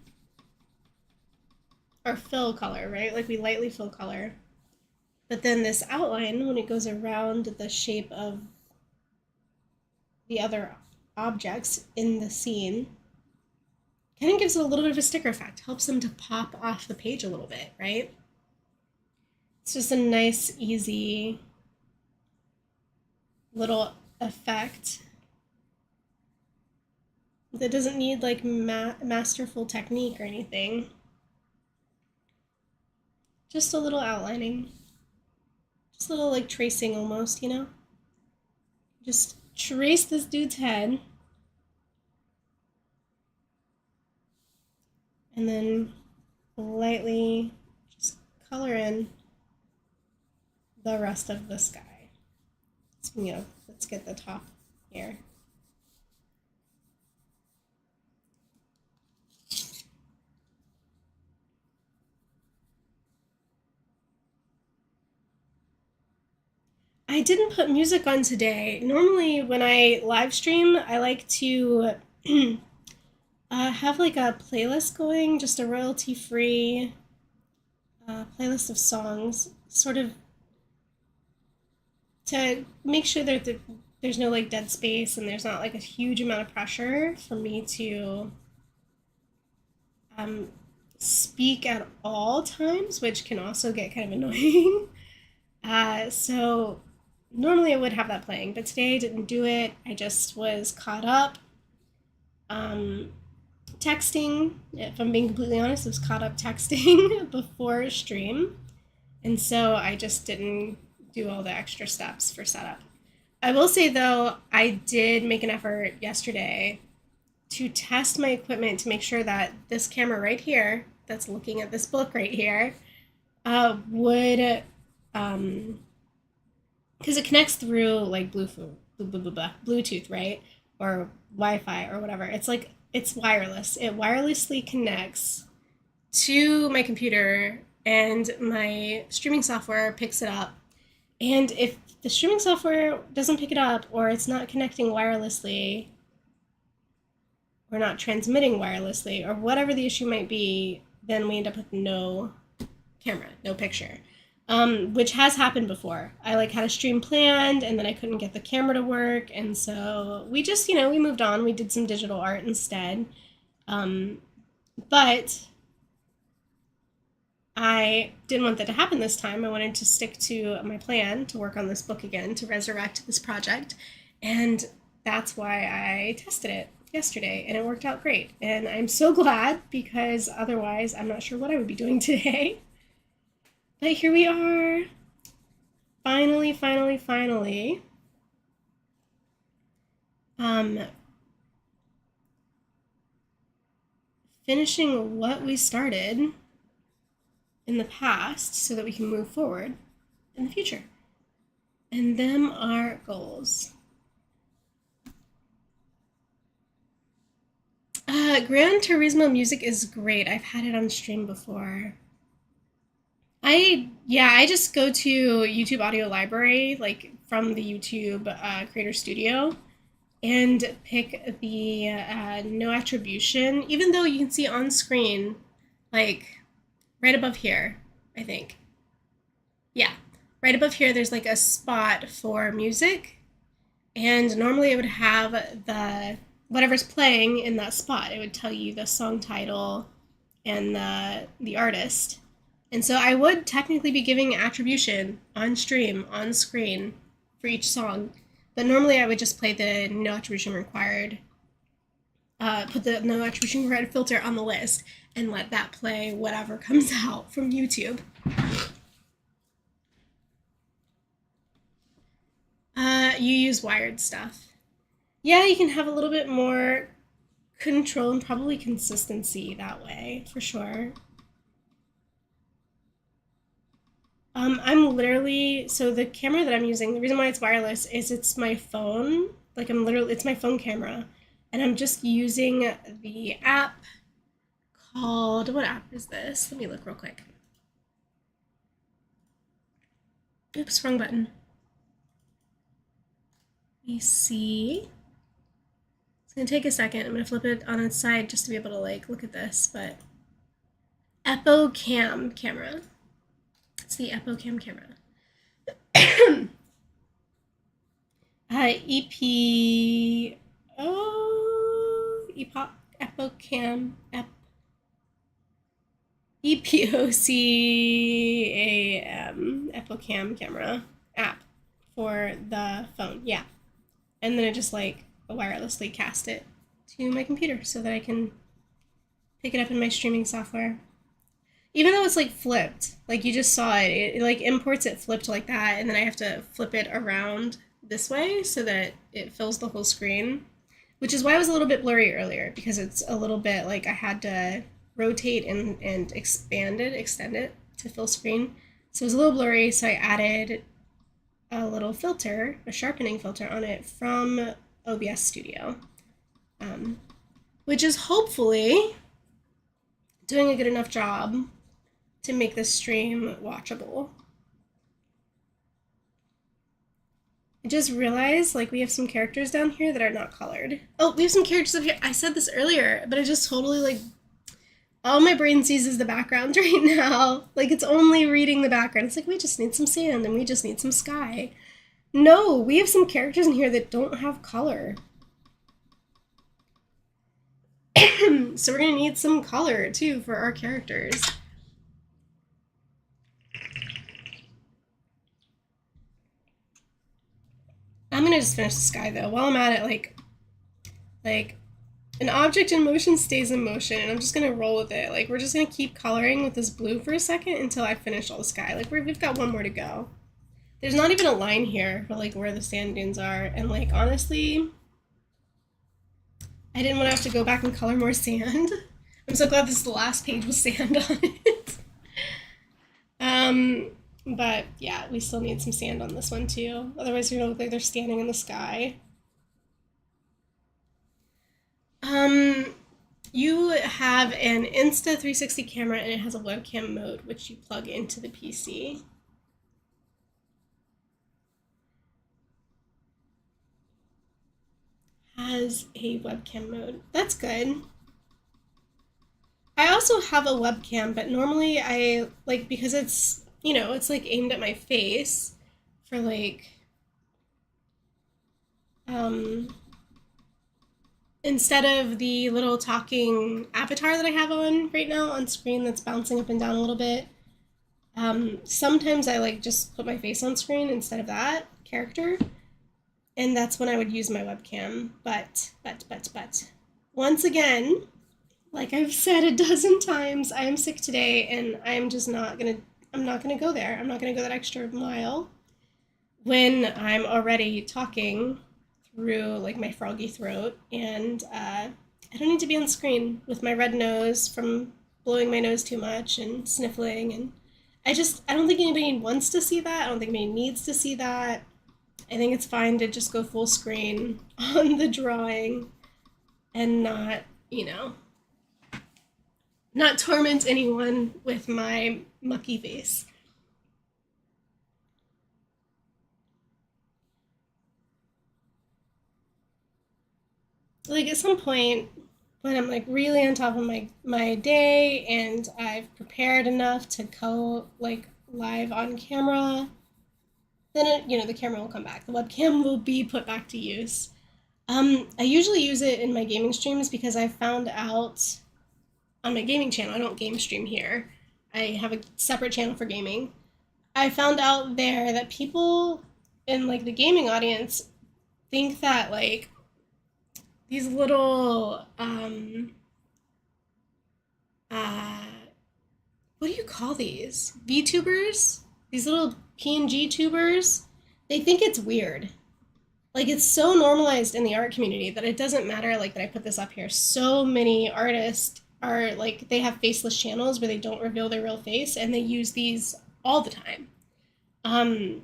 our fill color, right? Like we lightly fill color. But then this outline, when it goes around the shape of the other objects in the scene, kind of gives it a little bit of a sticker effect, helps them to pop off the page a little bit, right? It's just a nice, easy little effect that doesn't need like masterful technique or anything. Just a little outlining. Just a little like tracing almost, you know? Just trace this dude's head. And then lightly just color in the rest of the sky. So, you know, let's get the top here. I didn't put music on today. Normally when I live stream, I like to have like a playlist going, just a royalty-free playlist of songs, sort of to make sure that there's no like dead space and there's not like a huge amount of pressure for me to speak at all times, which can also get kind of annoying. So normally I would have that playing, but today I didn't do it. I just was caught up. Texting, if I'm being completely honest, I was caught up texting before stream. And so I just didn't do all the extra steps for setup. I will say though, I did make an effort yesterday to test my equipment to make sure that this camera right here, that's looking at this book right here, would, because it connects through like Bluetooth, right? Or Wi-Fi or whatever. It's like, it's wireless. It wirelessly connects to my computer and my streaming software picks it up. And if the streaming software doesn't pick it up, or it's not connecting wirelessly, or not transmitting wirelessly, or whatever the issue might be, then we end up with no camera, no picture. Which has happened before. I like had a stream planned and then I couldn't get the camera to work, and so we just, we moved on. We did some digital art instead. But I didn't want that to happen this time. I wanted to stick to my plan to work on this book again, to resurrect this project. And that's why I tested it yesterday, and it worked out great. And I'm so glad, because otherwise I'm not sure what I would be doing today. But here we are. Finally. Finishing what we started in the past so that we can move forward in the future. And them are goals. Gran Turismo music is great. I've had it on stream before. I just go to YouTube Audio Library, like from the YouTube Creator Studio, and pick the no attribution, even though you can see on screen, like right above here, I think. Yeah, right above here there's like a spot for music, and normally it would have the whatever's playing in that spot. It would tell you the song title and the artist. And so I would technically be giving attribution on stream, on screen, for each song. But normally I would just play the no attribution required, put the no attribution required filter on the list, and let that play whatever comes out from YouTube. You use wired stuff. Yeah, you can have a little bit more control and probably consistency that way, for sure. I'm literally, so the camera that I'm using, the reason why it's wireless is it's my phone. Like it's my phone camera. And I'm just using the app called, what app is this? Let me look real quick. Oops, wrong button. Let me see. It's gonna take a second. I'm gonna flip it on its side just to be able to like look at this, but EpoCam camera. It's the EpoCam camera. EpoCam, EpoCam camera app for the phone. Yeah. And then I just like wirelessly cast it to my computer so that I can pick it up in my streaming software. Even though it's like flipped, like you just saw it like imports it flipped like that, and then I have to flip it around this way so that it fills the whole screen, which is why it was a little bit blurry earlier, because it's a little bit like I had to rotate and extend it to fill screen. So it was a little blurry, so I added a little filter, a sharpening filter on it from OBS Studio, which is hopefully doing a good enough job to make this stream watchable. I just realized like we have some characters down here that are not colored. Oh, we have some characters up here. I said this earlier, but I just totally like, all my brain sees is the background right now. Like it's only reading the background. It's like, we just need some sand and we just need some sky. No, we have some characters in here that don't have color. So we're gonna need some color too for our characters. I'm gonna just finish the sky though. While I'm at it, like an object in motion stays in motion, and I'm just gonna roll with it. Like we're just gonna keep coloring with this blue for a second until I finish all the sky. Like we've got one more to go. There's not even a line here for like where the sand dunes are, and like honestly, I didn't want to have to go back and color more sand. I'm so glad this is the last page with sand on it. But yeah, we still need some sand on this one too. Otherwise they're gonna look like they're standing in the sky. You have an Insta360 camera and it has a webcam mode which you plug into the PC. has a webcam mode. That's good. I also have a webcam, but normally I like because it's, it's like aimed at my face for like um instead of the little talking avatar that I have on right now on screen that's bouncing up and down a little bit. Sometimes I like just put my face on screen instead of that character, and that's when I would use my webcam. But, once again, like I've said a dozen times, I am sick today, and I'm not gonna go there. I'm not gonna go that extra mile when I'm already talking through like my froggy throat, and I don't need to be on screen with my red nose from blowing my nose too much and sniffling, and I don't think anybody wants to see that. I don't think anybody needs to see that. I think it's fine to just go full screen on the drawing and not, not torment anyone with my mucky face. Like at some point when I'm like really on top of my day and I've prepared enough to go like live on camera, then the camera will come back. The webcam will be put back to use. I usually use it in my gaming streams because I found out on my gaming channel, I don't game stream here. I have a separate channel for gaming. I found out there that people in like the gaming audience think that like these little what do you call these? VTubers? These little PNG tubers? They think it's weird. Like it's so normalized in the art community that it doesn't matter like that I put this up here. So many artists are like they have faceless channels where they don't reveal their real face and they use these all the time. And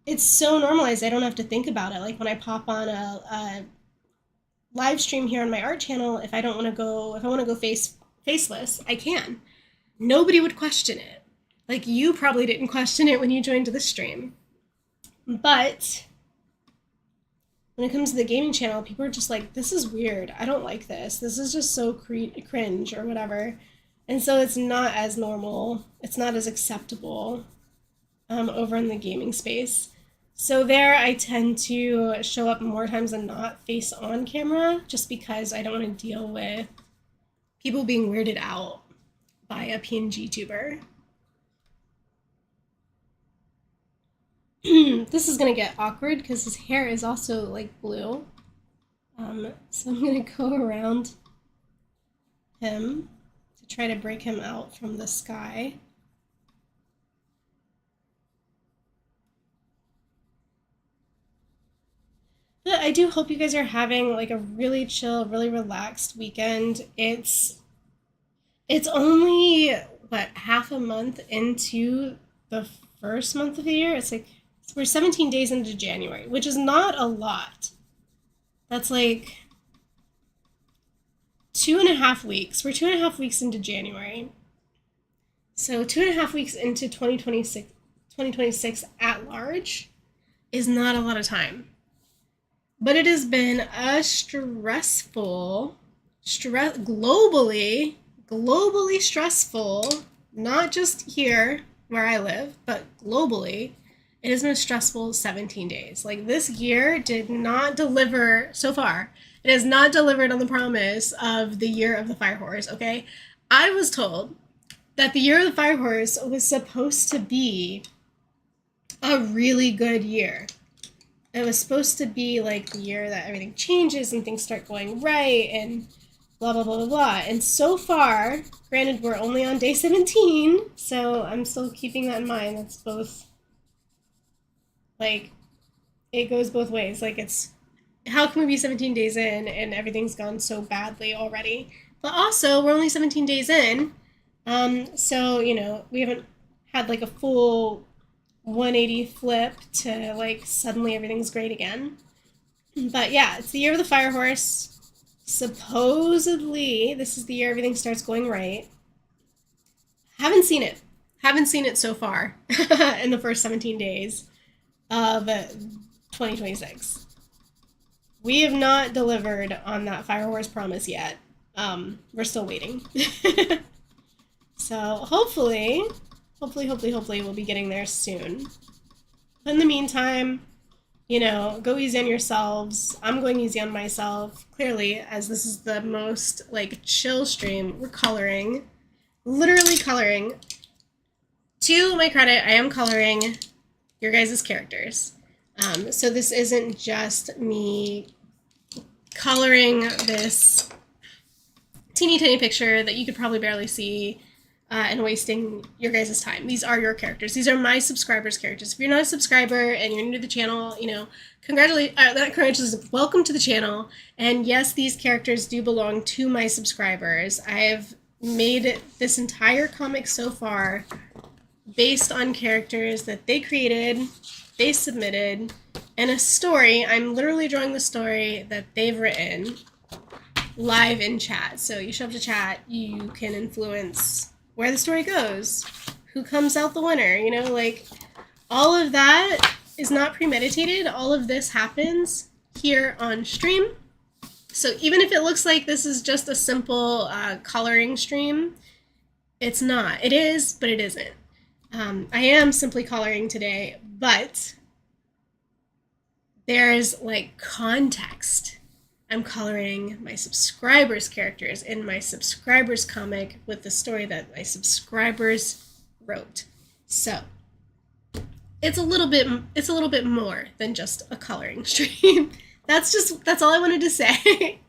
it's so normalized I don't have to think about it. Like when I pop on a live stream here on my art channel, if I want to go faceless, I can. Nobody would question it. Like you probably didn't question it when you joined the stream. But when it comes to the gaming channel, people are just like, this is weird. I don't like this. This is just so cringe or whatever. And so it's not as normal. It's not as acceptable over in the gaming space. So there I tend to show up more times than not face on camera just because I don't want to deal with people being weirded out by a PNG tuber. This is gonna get awkward because his hair is also like blue. So I'm gonna go around him to try to break him out from the sky. But I do hope you guys are having like a really chill, really relaxed weekend. It's only what, half a month into the first month of the year. It's like we're 17 days into January, which is not a lot. That's like 2.5 weeks. We're 2.5 weeks into January. So 2.5 weeks into 2026 at large is not a lot of time. But it has been a globally stressful, not just here where I live, but globally, it has been a stressful 17 days. Like this year did not deliver so far. It has not delivered on the promise of the year of the fire horse, okay? I was told that the year of the fire horse was supposed to be a really good year. It was supposed to be like the year that everything changes and things start going right and blah, blah, blah, blah, blah. And so far, granted, we're only on day 17, so I'm still keeping that in mind. That's both, like, it goes both ways. Like, it's, how can we be 17 days in and everything's gone so badly already? But also, we're only 17 days in, so, we haven't had, like, a full 180 flip to, like, suddenly everything's great again. But yeah, it's the year of the fire horse. Supposedly, this is the year everything starts going right. Haven't seen it. Haven't seen it so far in the first 17 days of 2026. We have not delivered on that Fire Wars promise yet. We're still waiting. So hopefully we'll be getting there soon. But in the meantime, you know, go easy on yourselves. I'm going easy on myself. Clearly, as this is the most, like, chill stream, we're coloring. Literally coloring. To my credit, I am coloring your guys' characters. So this isn't just me coloring this teeny tiny picture that you could probably barely see and wasting your guys' time. These are your characters. These are my subscribers' characters. If you're not a subscriber and you're new to the channel, you know, congratulations, welcome to the channel. And yes, these characters do belong to my subscribers. I've made this entire comic so far based on characters that they created, they submitted, and a story. I'm literally drawing the story that they've written live in chat. So you show up to chat, you can influence where the story goes, who comes out the winner, you know, like, all of that is not premeditated. All of this happens here on stream. So even if it looks like this is just a simple coloring stream, it's not. It is, but it isn't. I am simply coloring today, but there's, like, context. I'm coloring my subscribers' characters in my subscribers' comic with the story that my subscribers wrote. So it's a little bit more than just a coloring stream. That's all I wanted to say.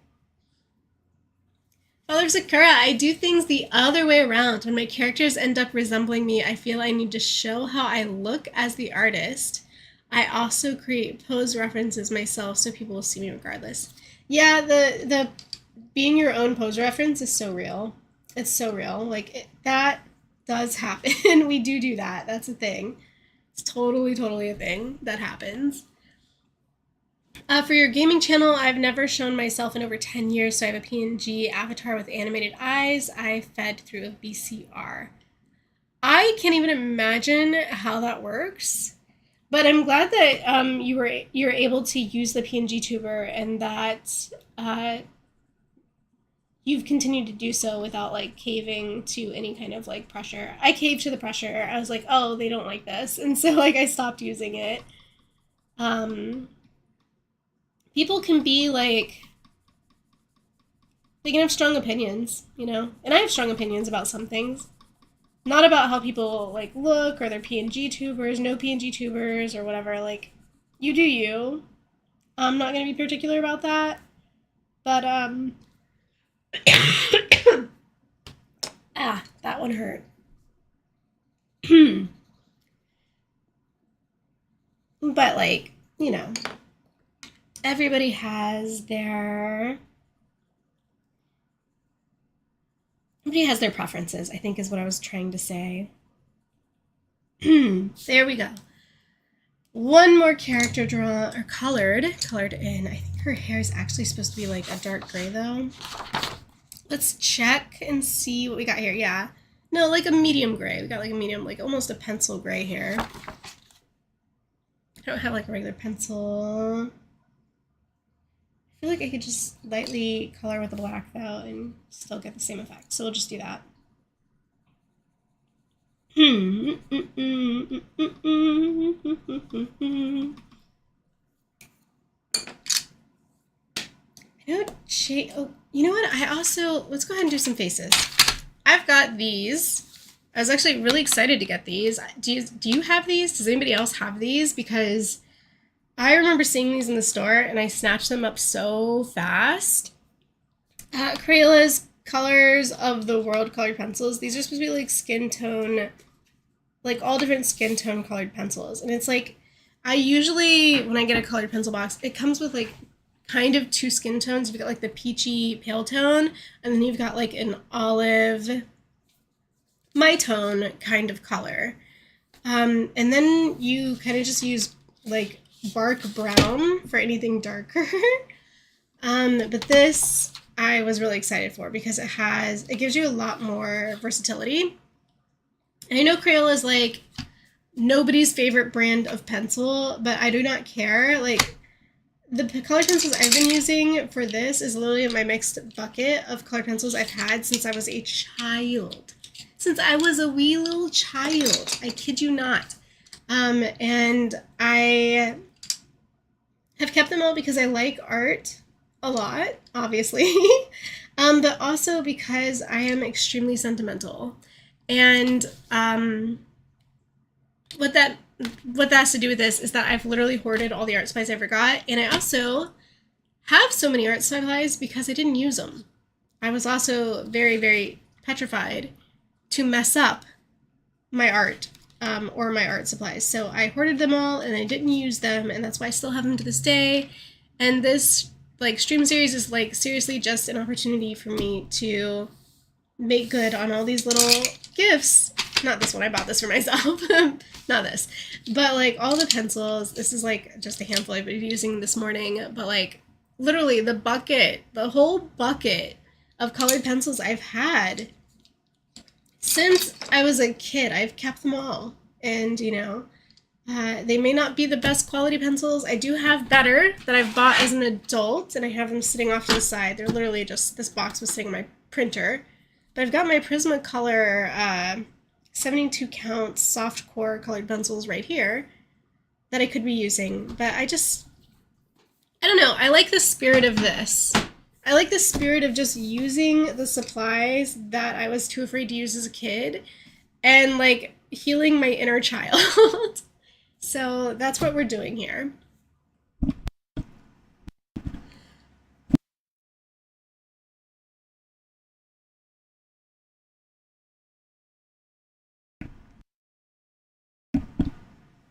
Father Sakura, I do things the other way around. When my characters end up resembling me, I feel I need to show how I look as the artist. I also create pose references myself so people will see me regardless. Yeah, the being your own pose reference is so real. It's so real. Like, that does happen. We do that. That's a thing. It's totally a thing that happens. For your gaming channel, I've never shown myself in over 10 years, so I have a PNG avatar with animated eyes I fed through a VCR. I can't even imagine how that works. But I'm glad that you're able to use the PNG tuber and that you've continued to do so without, like, caving to any kind of, like, pressure. I caved to the pressure. I was like, oh, they don't like this. And so, like, I stopped using it. People can be, like, they can have strong opinions, you know? And I have strong opinions about some things. Not about how people, like, look, or they're PNG tubers, no PNG tubers, or whatever. Like, you do you. I'm not going to be particular about that. But, that one hurt. But, like, you know, everybody has their preferences, I think is what I was trying to say. There we go. One more character drawn or colored in. I think her hair is actually supposed to be, like, a dark gray though. Let's check and see what we got here. Yeah. No, like a medium gray. We got, like, a medium, like, almost a pencil gray here. I don't have, like, a regular pencil. I feel like I could just lightly color with the black though and still get the same effect. So we'll just do that. You know what? Let's go ahead and do some faces. I've got these. I was actually really excited to get these. Do you have these? Does anybody else have these? Because I remember seeing these in the store and I snatched them up so fast. Crayola's Colors of the World colored pencils. These are supposed to be, like, skin tone, like, all different skin tone colored pencils. And it's like, I usually, when I get a colored pencil box, it comes with, like, kind of two skin tones. You've got, like, the peachy pale tone, and then you've got, like, an olive, my tone kind of color. And then you kind of just use, like, bark brown for anything darker. But this I was really excited for because it gives you a lot more versatility. And I know Crayola is, like, nobody's favorite brand of pencil, but I do not care. Like, The colored pencils I've been using for this is literally my mixed bucket of colored pencils I've had since I was a child. Since I was a wee little child. I kid you not. And I have kept them all because I like art a lot, obviously. But also because I am extremely sentimental. And what that has to do with this is that I've literally hoarded all the art supplies I ever got, and I also have so many art supplies because I didn't use them. I was also very, very petrified to mess up my art or my art supplies. So I hoarded them all and I didn't use them, and that's why I still have them to this day. And this like stream series is like seriously just an opportunity for me to make good on all these little gifts. Not this one, I bought this for myself. Not this. But like all the pencils, this is like just a handful I've been using this morning, but like literally the bucket, the whole bucket of colored pencils I've had since I was a kid. I've kept them all. And you know, they may not be the best quality pencils. I do have better that I've bought as an adult, and I have them sitting off to the side. They're literally just, this box was sitting in my printer. But I've got my Prismacolor 72 count soft core colored pencils right here that I could be using. But I don't know. I like the spirit of this. I like the spirit of just using the supplies that I was too afraid to use as a kid and like healing my inner child. So that's what we're doing here.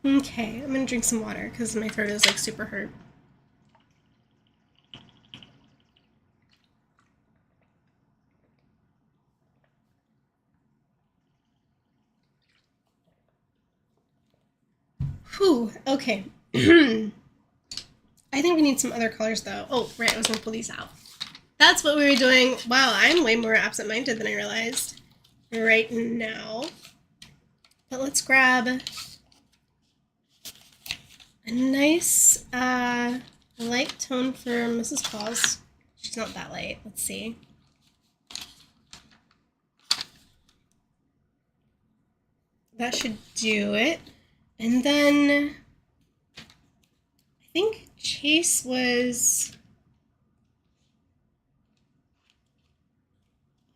Okay, I'm gonna drink some water because my throat is like super hurt. Whew, okay. I think we need some other colors though. Oh, right, I was gonna pull these out. That's what we were doing. Wow, I'm way more absent-minded than I realized right now. But let's grab a nice light tone for Mrs. Claus. She's not that light. Let's see. That should do it. And then I think Chase was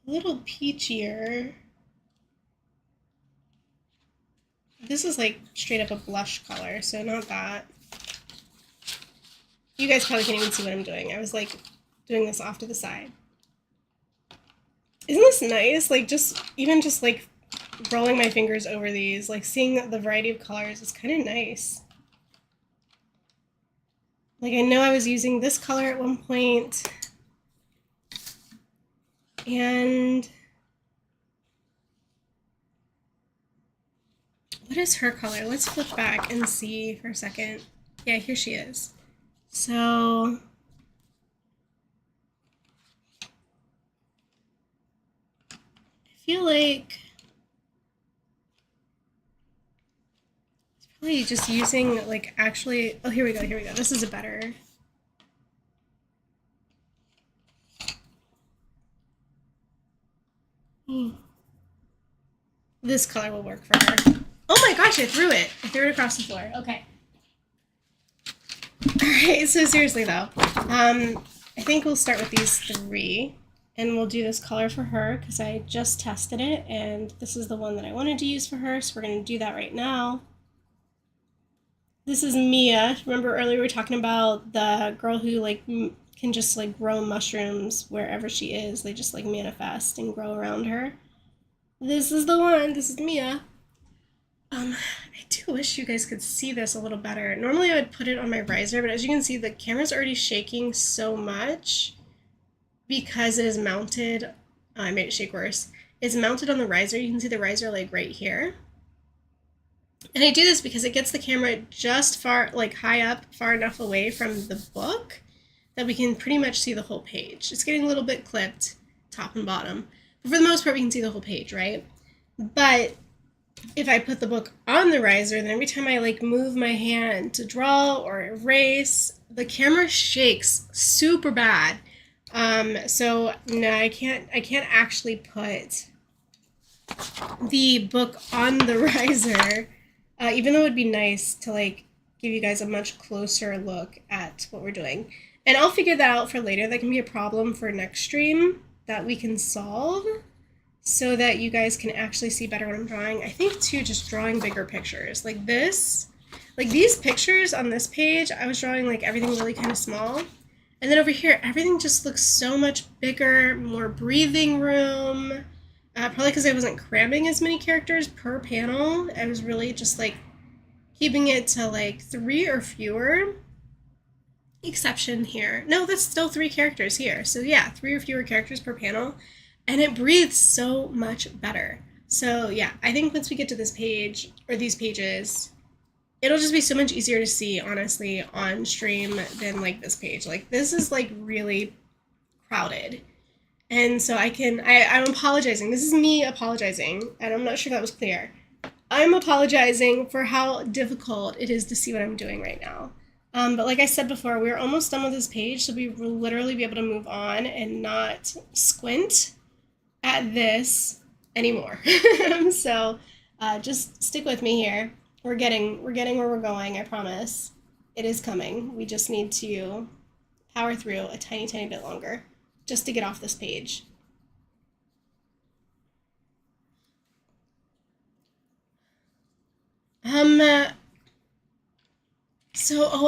a little peachier. This is like straight up a blush color, so not that. You guys probably can't even see what I'm doing. I was like doing this off to the side. Isn't this nice? Like even just like rolling my fingers over these, like seeing the variety of colors is kind of nice. Like I know I was using this color at one point, and what is her color? Let's flip back and see for a second. Yeah, here she is. So I feel like it's probably just using like actually, oh, here we go. This is a better. This color will work for her. Oh my gosh, I threw it across the floor. Okay. Alright, so seriously though, I think we'll start with these three, and we'll do this color for her because I just tested it, and this is the one that I wanted to use for her, so we're going to do that right now. This is Mia. Remember earlier we were talking about the girl who like can just like grow mushrooms wherever she is. They just like manifest and grow around her. This is the one. This is Mia. I do wish you guys could see this a little better. Normally I would put it on my riser, but as you can see, the camera's already shaking so much because it is mounted. I made it shake worse. It's mounted on the riser. You can see the riser like right here. And I do this because it gets the camera just far, like high up, far enough away from the book that we can pretty much see the whole page. It's getting a little bit clipped, top and bottom. But for the most part, we can see the whole page, right? But if I put the book on the riser, then every time I like move my hand to draw or erase, the camera shakes super bad. So no, I can't actually put the book on the riser, even though it would be nice to like give you guys a much closer look at what we're doing. And I'll figure that out for later. That can be a problem for next stream that we can solve so that you guys can actually see better what I'm drawing. I think too, just drawing bigger pictures like this, like these pictures on this page, I was drawing like everything really kind of small. And then over here, everything just looks so much bigger, more breathing room. Probably because I wasn't cramming as many characters per panel. I was really just like keeping it to like 3 or fewer. Exception here. No, that's still 3 characters here. So yeah, 3 or fewer characters per panel. And it breathes so much better. So yeah, I think once we get to this page, or these pages, it'll just be so much easier to see, honestly, on stream than like this page. Like this is like really crowded. And so I'm apologizing. This is me apologizing, and I'm not sure that was clear. I'm apologizing for how difficult it is to see what I'm doing right now. But like I said before, we're almost done with this page, so we will literally be able to move on and not squint at this anymore. So just stick with me here. We're getting where we're going, I promise. It is coming. We just need to power through a tiny, tiny bit longer just to get off this page.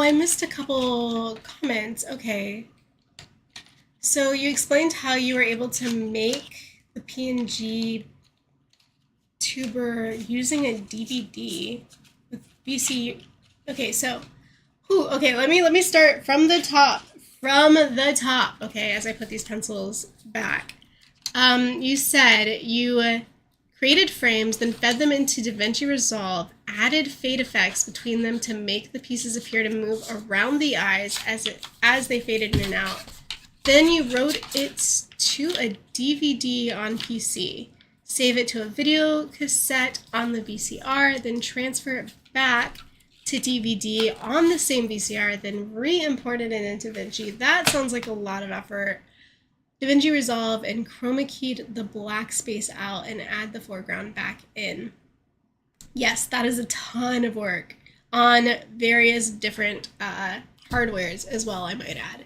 I missed a couple comments. Okay. So you explained how you were able to make the PNG tuber using a DVD with BC. Okay, so, okay, let me start from the top. From the top, okay, as I put these pencils back. You said you created frames, then fed them into DaVinci Resolve, added fade effects between them to make the pieces appear to move around the eyes as they faded in and out. Then you wrote it to a DVD on PC. Save it to a video cassette on the VCR, then transfer it back to DVD on the same VCR, then re-import it into DaVinci. That sounds like a lot of effort. DaVinci Resolve and chroma keyed the black space out and add the foreground back in. Yes, that is a ton of work on various different hardwares as well, I might add.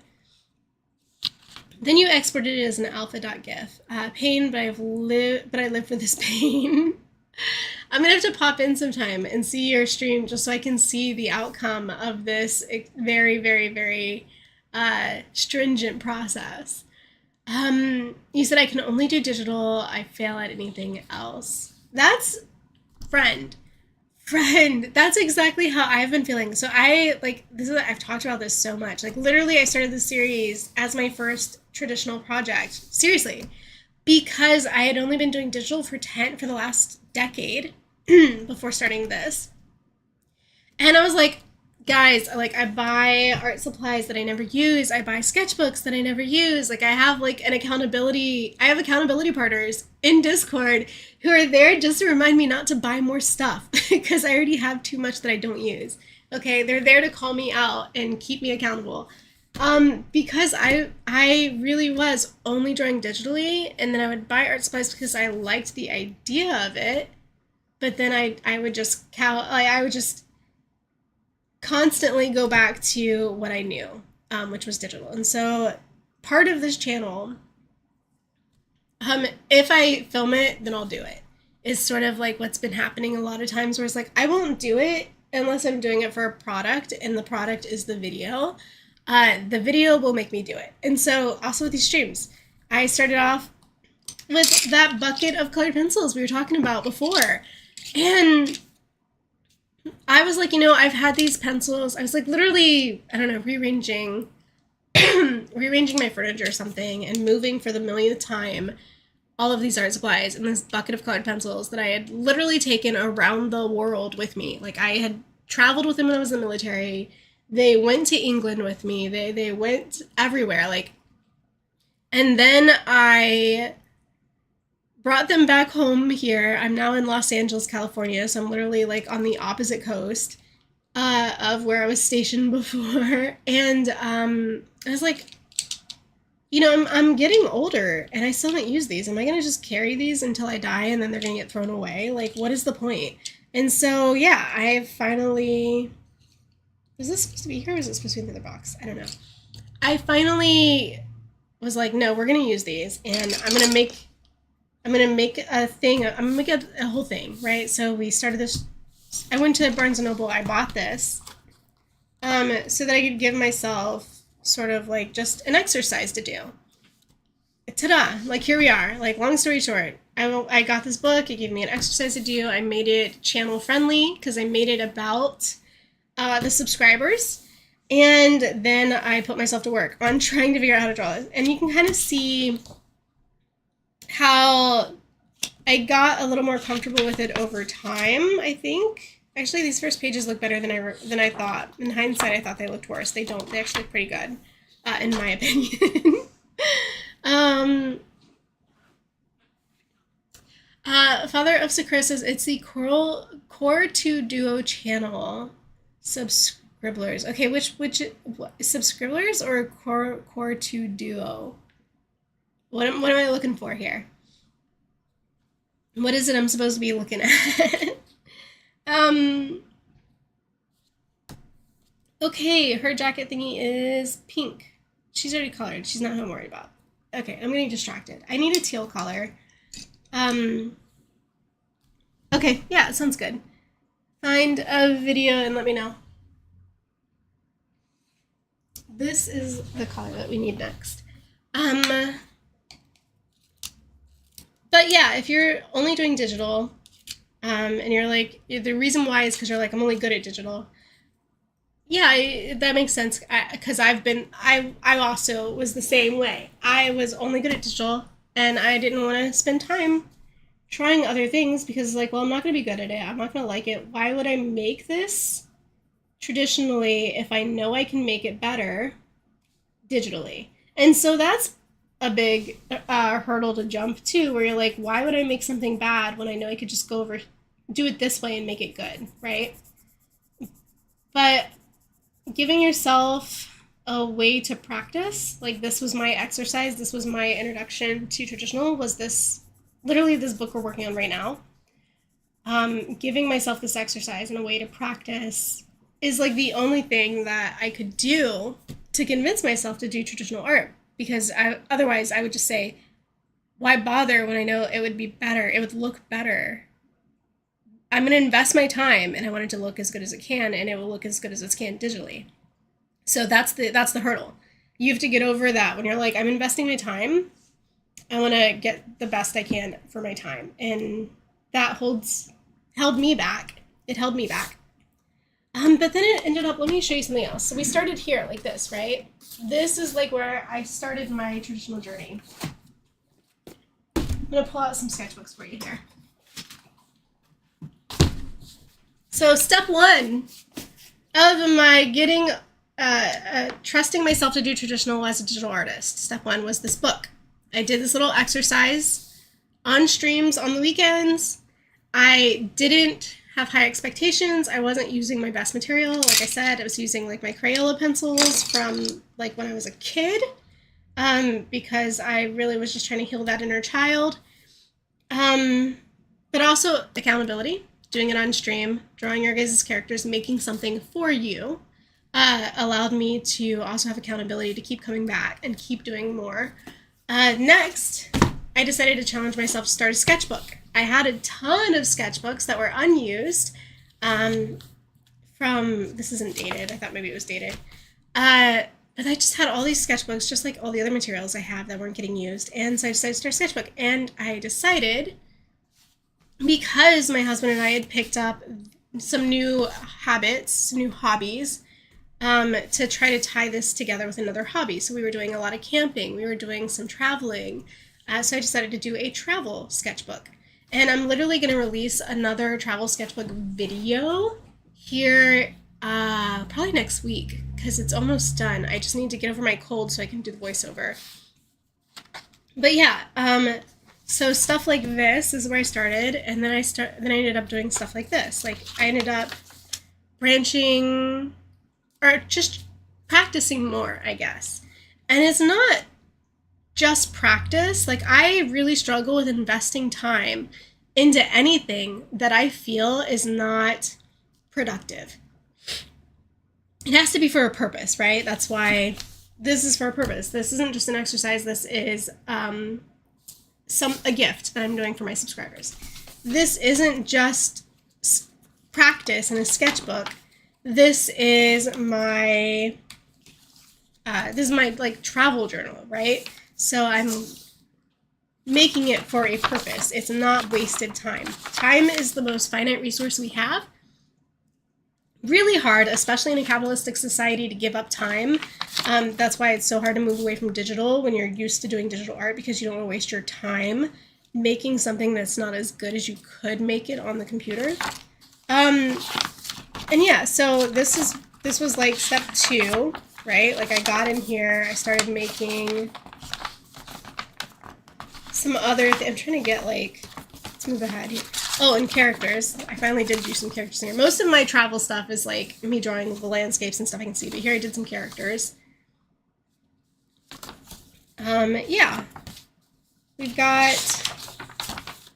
Then you exported it as an alpha.gif. Pain, but I live for this pain. I'm gonna have to pop in sometime and see your stream just so I can see the outcome of this very, very, very stringent process. You said I can only do digital. I fail at anything else. That's friend. That's exactly how I've been feeling. So I've talked about this so much. Like literally I started this series as my first traditional project. Seriously. Because I had only been doing digital for the last decade before starting this. And I was like, guys, like I buy art supplies that I never use. I buy sketchbooks that I never use. Like I have accountability partners in Discord who are there just to remind me not to buy more stuff because I already have too much that I don't use. Okay, they're there to call me out and keep me accountable. Because I really was only drawing digitally, and then I would buy art supplies because I liked the idea of it, but then I would just constantly go back to what I knew, which was digital. And so part of this channel, if I film it, then I'll do it. Is sort of like what's been happening a lot of times where it's like, I won't do it unless I'm doing it for a product, and the product is the video. The video will make me do it. And so also with these streams, I started off with that bucket of colored pencils we were talking about before. And I was like, I've had these pencils. I was like literally, I don't know, rearranging my furniture or something and moving for the millionth time all of these art supplies in this bucket of colored pencils that I had literally taken around the world with me. Like I had traveled with them when I was in the military. They went to England with me. They went everywhere. And then I brought them back home here. I'm now in Los Angeles, California, so I'm literally like on the opposite coast of where I was stationed before. And I was like, you know, I'm getting older and I still don't use these. Am I going to just carry these until I die and then they're going to get thrown away? Like, what is the point? And so, yeah, I finally... Was this supposed to be here or was it supposed to be in the other box? I don't know. I finally was like, no, we're going to use these and I'm going to make a thing. I'm going to make a whole thing, right? So we started this. I went to Barnes & Noble. I bought this so that I could give myself sort of like just an exercise to do. Ta-da! Like, here we are. Like, long story short, I got this book. It gave me an exercise to do. I made it channel friendly because I made it about the subscribers. And then I put myself to work on trying to figure out how to draw this. And you can kind of see how I got a little more comfortable with it over time, I think. Actually, these first pages look better than I thought. In hindsight, I thought they looked worse. They don't. They actually look pretty good, in my opinion. Father of Sakura says it's the Core 2 Duo channel. Subscribblers. Okay, which Subscribblers or Core 2 Duo? What am I looking for here? What is it I'm supposed to be looking at? Okay, her jacket thingy is pink. She's already colored. She's not who I'm worried about. Okay, I'm getting distracted. I need a teal color. Okay, yeah, it sounds good. Find a video and let me know. This is the color that we need next. But yeah, if you're only doing digital, and you're like, the reason why is because you're like, I'm only good at digital. Yeah, that makes sense. Because I also was the same way. I was only good at digital, and I didn't want to spend time trying other things because, like, well, I'm not going to be good at it. I'm not going to like it. Why would I make this traditionally if I know I can make it better digitally? And so that's a big hurdle to jump to, where you're like, why would I make something bad when I know I could just do it this way and make it good, right? But giving yourself a way to practice, like, this was my exercise, this was my introduction to traditional, was this, literally this book we're working on right now. Giving myself this exercise and a way to practice is like the only thing that I could do to convince myself to do traditional art. Because otherwise I would just say, why bother when I know it would be better, it would look better. I'm going to invest my time and I want it to look as good as it can, and it will look as good as it can digitally. So that's the hurdle. You have to get over that when you're like, I'm investing my time. I want to get the best I can for my time. And that held me back. It held me back. But then it ended up, let me show you something else. So we started here like this, right? This is like where I started my traditional journey. I'm going to pull out some sketchbooks for you here. So step one of my trusting myself to do traditional as a digital artist, step one was this book. I did this little exercise on streams on the weekends. I didn't have high expectations. I wasn't using my best material. Like I said, I was using like my Crayola pencils from like when I was a kid, because I really was just trying to heal that inner child. But also accountability, doing it on stream, drawing your guys' characters, making something for you, allowed me to also have accountability to keep coming back and keep doing more. Next, I decided to challenge myself to start a sketchbook. I had a ton of sketchbooks that were unused, this isn't dated, I thought maybe it was dated, but I just had all these sketchbooks, just like all the other materials I have that weren't getting used, and so I decided to start a sketchbook, and I decided, because my husband and I had picked up some new habits, some new hobbies, to try to tie this together with another hobby. So we were doing a lot of camping, we were doing some traveling, so I decided to do a travel sketchbook. And I'm literally going to release another travel sketchbook video here probably next week, because it's almost done. I just need to get over my cold so I can do the voiceover. But yeah, So stuff like this is where I started, and then I ended up doing stuff like this. Like I ended up branching or just practicing more, I guess. And it's not just practice. Like I really struggle with investing time into anything that I feel is not productive. It has to be for a purpose, right? That's why this is for a purpose. This isn't just an exercise. This is a gift that I'm doing for my subscribers. This isn't just practice in a sketchbook. This is my like travel journal, right? So I'm making it for a purpose. It's not wasted time. Time is the most finite resource we have. Really hard, especially in a capitalistic society, to give up time. That's why it's so hard to move away from digital when you're used to doing digital art, because you don't want to waste your time making something that's not as good as you could make it on the computer. And yeah, so this was like step 2, right? Like I got in here, I started making some other I'm trying to get like, let's move ahead here. Oh, and characters. I finally did do some characters here. Most of my travel stuff is like me drawing the landscapes and stuff I can see, but here I did some characters. Yeah. We've got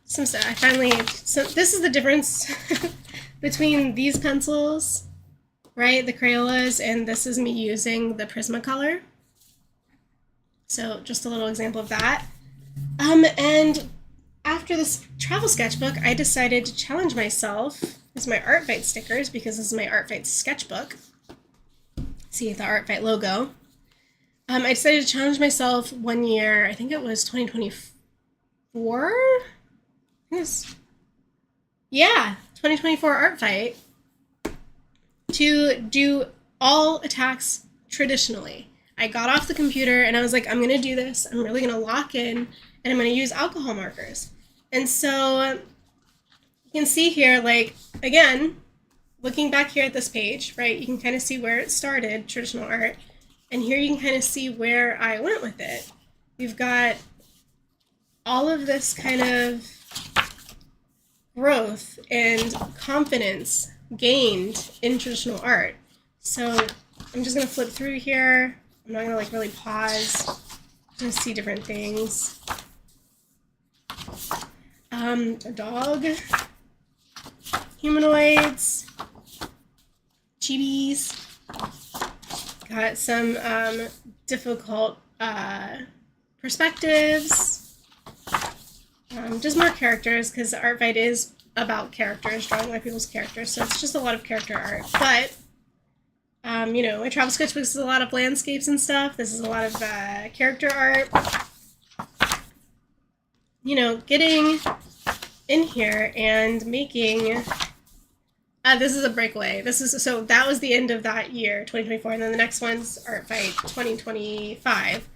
some stuff. This is the difference between these pencils, right, the Crayolas, and this is me using the Prismacolor. So just a little example of that. And after this travel sketchbook, I decided to challenge myself. This is my Art Fight stickers, because this is my Art Fight sketchbook. See the Art Fight logo. I decided to challenge myself one year, I think it was 2024? Yeah, 2024 Art Fight, to do all attacks traditionally. I got off the computer and I was like, I'm going to do this. I'm really going to lock in, and I'm going to use alcohol markers. And so you can see here, like, again, looking back here at this page, right, you can kind of see where it started, traditional art. And here you can kind of see where I went with it. We've got all of this kind of growth and confidence gained in traditional art. So I'm just going to flip through here. I'm not going to like really pause. I'm going to see different things. A dog, humanoids, chibis. Got some difficult perspectives. Just more characters, because Art Fight is about characters, drawing other people's characters, so it's just a lot of character art. But, you know, my travel sketchbooks is a lot of landscapes and stuff. This is a lot of character art. You know, getting in here and making... this is a breakaway. So that was the end of that year, 2024, and then the next one's Art Fight 2025.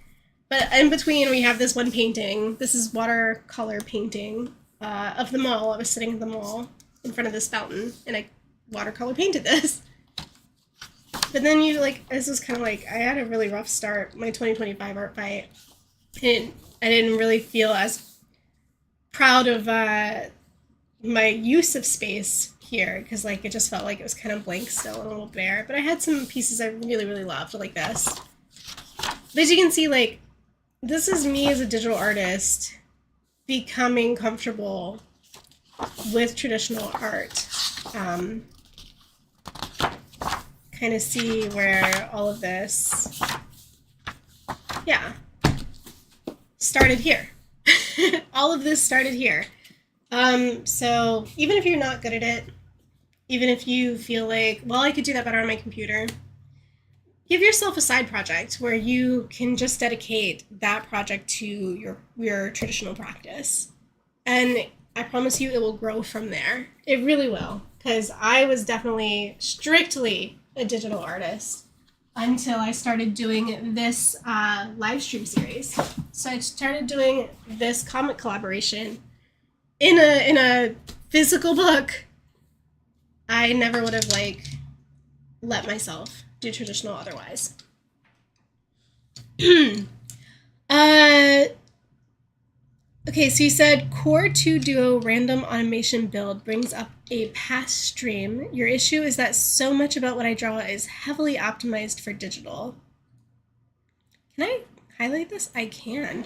But in between, we have this one painting. This is watercolor painting of the mall. I was sitting at the mall in front of this fountain, and I watercolor painted this. But then this was kind of like, I had a really rough start, my 2025 Art Fight. I didn't really feel as proud of my use of space here, because like it just felt like it was kind of blank still and a little bare. But I had some pieces I really, really loved, like this. But as you can see, like, this is me as a digital artist becoming comfortable with traditional art. Kind of see where all of this, yeah, started here. All of this started here. So even if you're not good at it, even if you feel like, well, I could do that better on my computer, give yourself a side project where you can just dedicate that project to your traditional practice. And I promise you it will grow from there. It really will, because I was definitely strictly a digital artist until I started doing this live stream series. So I started doing this comic collaboration in a physical book. I never would have let myself do traditional otherwise. Okay, so you said Core 2 Duo random automation build brings up a past stream. Your issue is that so much about what I draw is heavily optimized for digital. Can I highlight this? I can.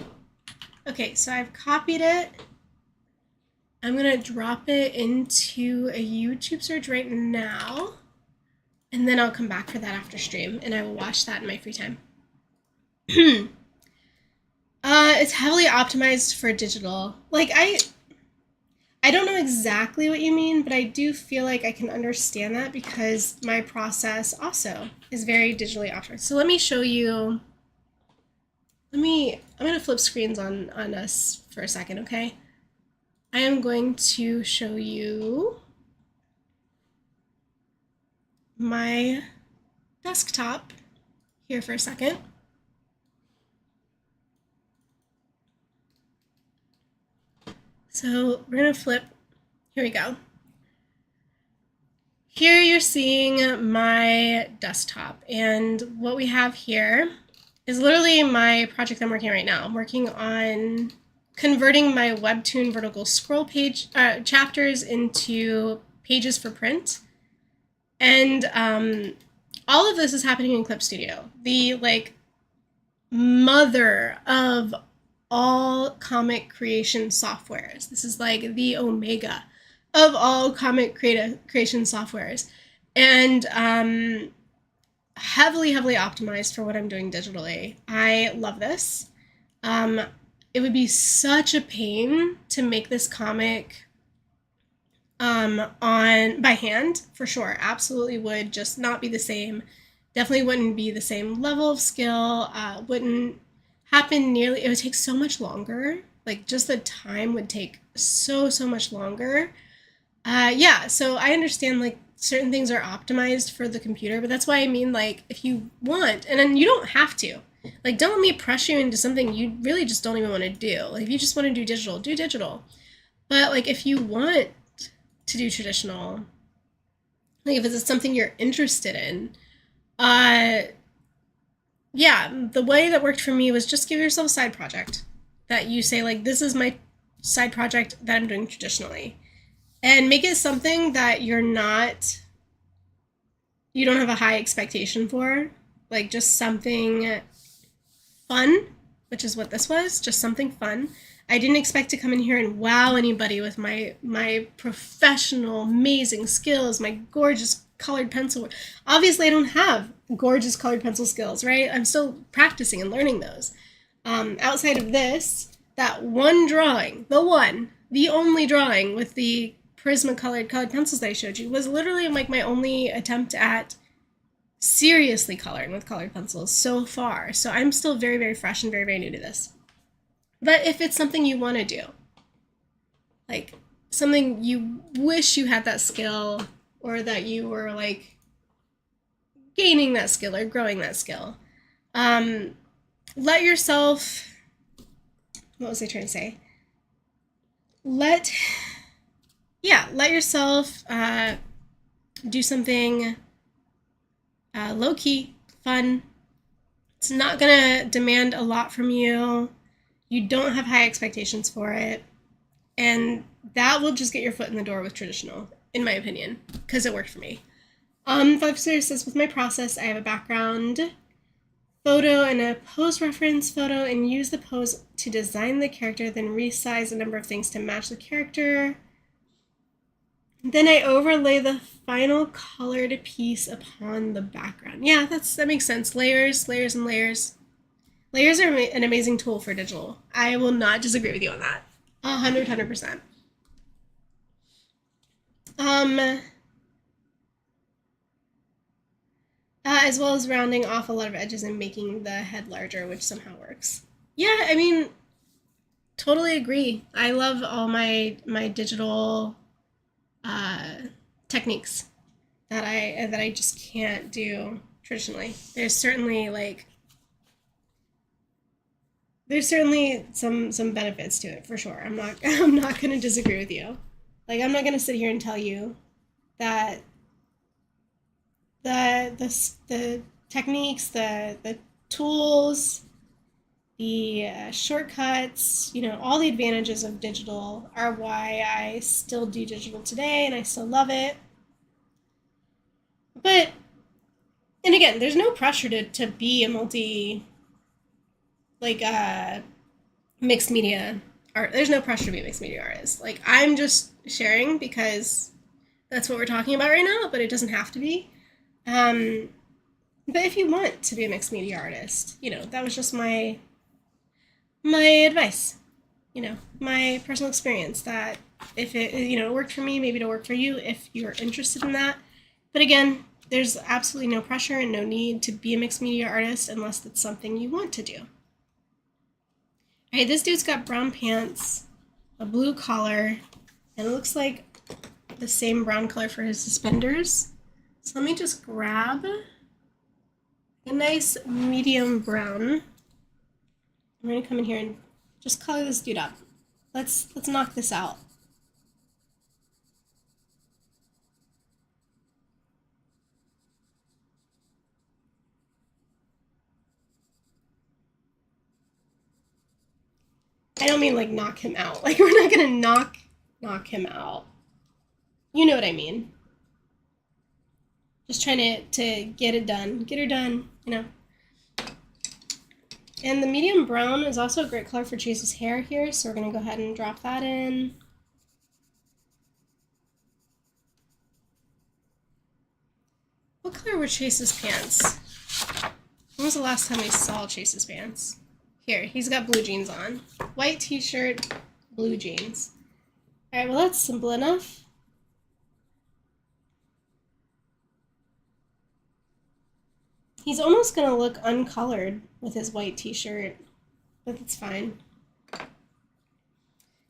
Okay, so I've copied it. I'm gonna drop it into a YouTube search right now, and then I'll come back for that after stream, and I will watch that in my free time. It's heavily optimized for digital. Like, I don't know exactly what you mean, but I do feel like I can understand that because my process also is very digitally optimized. So let me show you. I'm gonna flip screens on us for a second, okay? I am going to show you my desktop here for a second. So we're gonna flip, here we go. Here you're seeing my desktop, and what we have here is literally my project I'm working on right now. I'm working on converting my Webtoon vertical scroll page chapters into pages for print. And all of this is happening in Clip Studio, the like mother of all comic creation softwares. This is like the omega of all comic creation softwares, and heavily optimized for what I'm doing digitally. I love this. It would be such a pain to make this comic on by hand, for sure. Absolutely would just not be the same. Definitely wouldn't be the same level of skill. Wouldn't happen nearly. It would take so much longer. Like, just the time would take so much longer. Yeah, so I understand like certain things are optimized for the computer, but that's why I mean, like, if you want, and then you don't have to. Like, don't let me pressure you into something you really just don't even want to do. Like, if you just want to do digital. But like, if you want to do traditional, like if it's something you're interested in, yeah, the way that worked for me was just give yourself a side project that you say, like, this is my side project that I'm doing traditionally, and make it something that you don't have a high expectation for, like just something fun, which is what this was, just something fun. I didn't expect to come in here and wow anybody with my professional, amazing skills, my gorgeous colored pencil work. Obviously, I don't have gorgeous colored pencil skills, right? I'm still practicing and learning those. Outside of this, that one drawing, the only drawing with the Prismacolor colored pencils that I showed you was literally like my only attempt at seriously coloring with colored pencils so far. So I'm still very fresh and very new to this. But if it's something you want to do, like something you wish you had that skill, or that you were like gaining that skill or growing that skill, let yourself, what was I trying to say? Let yourself do something low-key, fun. It's not gonna demand a lot from you. You don't have high expectations for it, and that will just get your foot in the door with traditional, in my opinion, because it worked for me. 5 says, with my process, I have a background photo and a pose reference photo, and use the pose to design the character, then resize a number of things to match the character. Then I overlay the final colored piece upon the background. Yeah, that makes sense. Layers and layers. Layers are an amazing tool for digital. I will not disagree with you on that. 100%. As well as rounding off a lot of edges and making the head larger, which somehow works. Yeah, I mean, totally agree. I love all my digital techniques that I just can't do traditionally. There's certainly some benefits to it, for sure. I'm not going to disagree with you. Like, I'm not going to sit here and tell you that the techniques, the tools, the shortcuts, you know, all the advantages of digital are why I still do digital today and I still love it. But, and again, there's no pressure to be a like, mixed media art. There's no pressure to be a mixed media artist. Like, I'm just sharing because that's what we're talking about right now, but it doesn't have to be. But if you want to be a mixed media artist, you know, that was just my advice, you know, my personal experience that if it, you know, worked for me, maybe it'll work for you if you're interested in that. But again, there's absolutely no pressure and no need to be a mixed media artist unless it's something you want to do. All right, this dude's got brown pants, a blue collar, and it looks like the same brown color for his suspenders. So let me just grab a nice medium brown. I'm gonna come in here and just color this dude up. Let's knock this out. I don't mean like knock him out. Like we're not gonna knock him out. You know what I mean. Just trying to get it done. Get her done, you know. And the medium brown is also a great color for Chase's hair here, so we're gonna go ahead and drop that in. What color were Chase's pants? When was the last time we saw Chase's pants? Here, he's got blue jeans on. White t-shirt, blue jeans. All right, well that's simple enough. He's almost gonna look uncolored with his white t-shirt, but that's fine.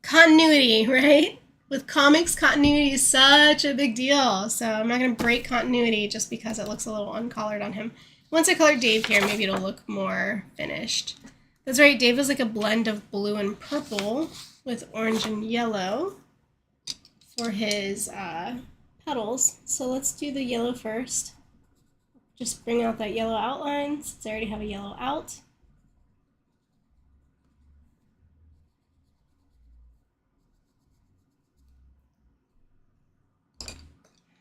Continuity, right? With comics, continuity is such a big deal, so I'm not gonna break continuity just because it looks a little uncolored on him. Once I color Dave here, maybe it'll look more finished. That's right, Dave is like a blend of blue and purple with orange and yellow for his petals. So let's do the yellow first. Just bring out that yellow outline since I already have a yellow out.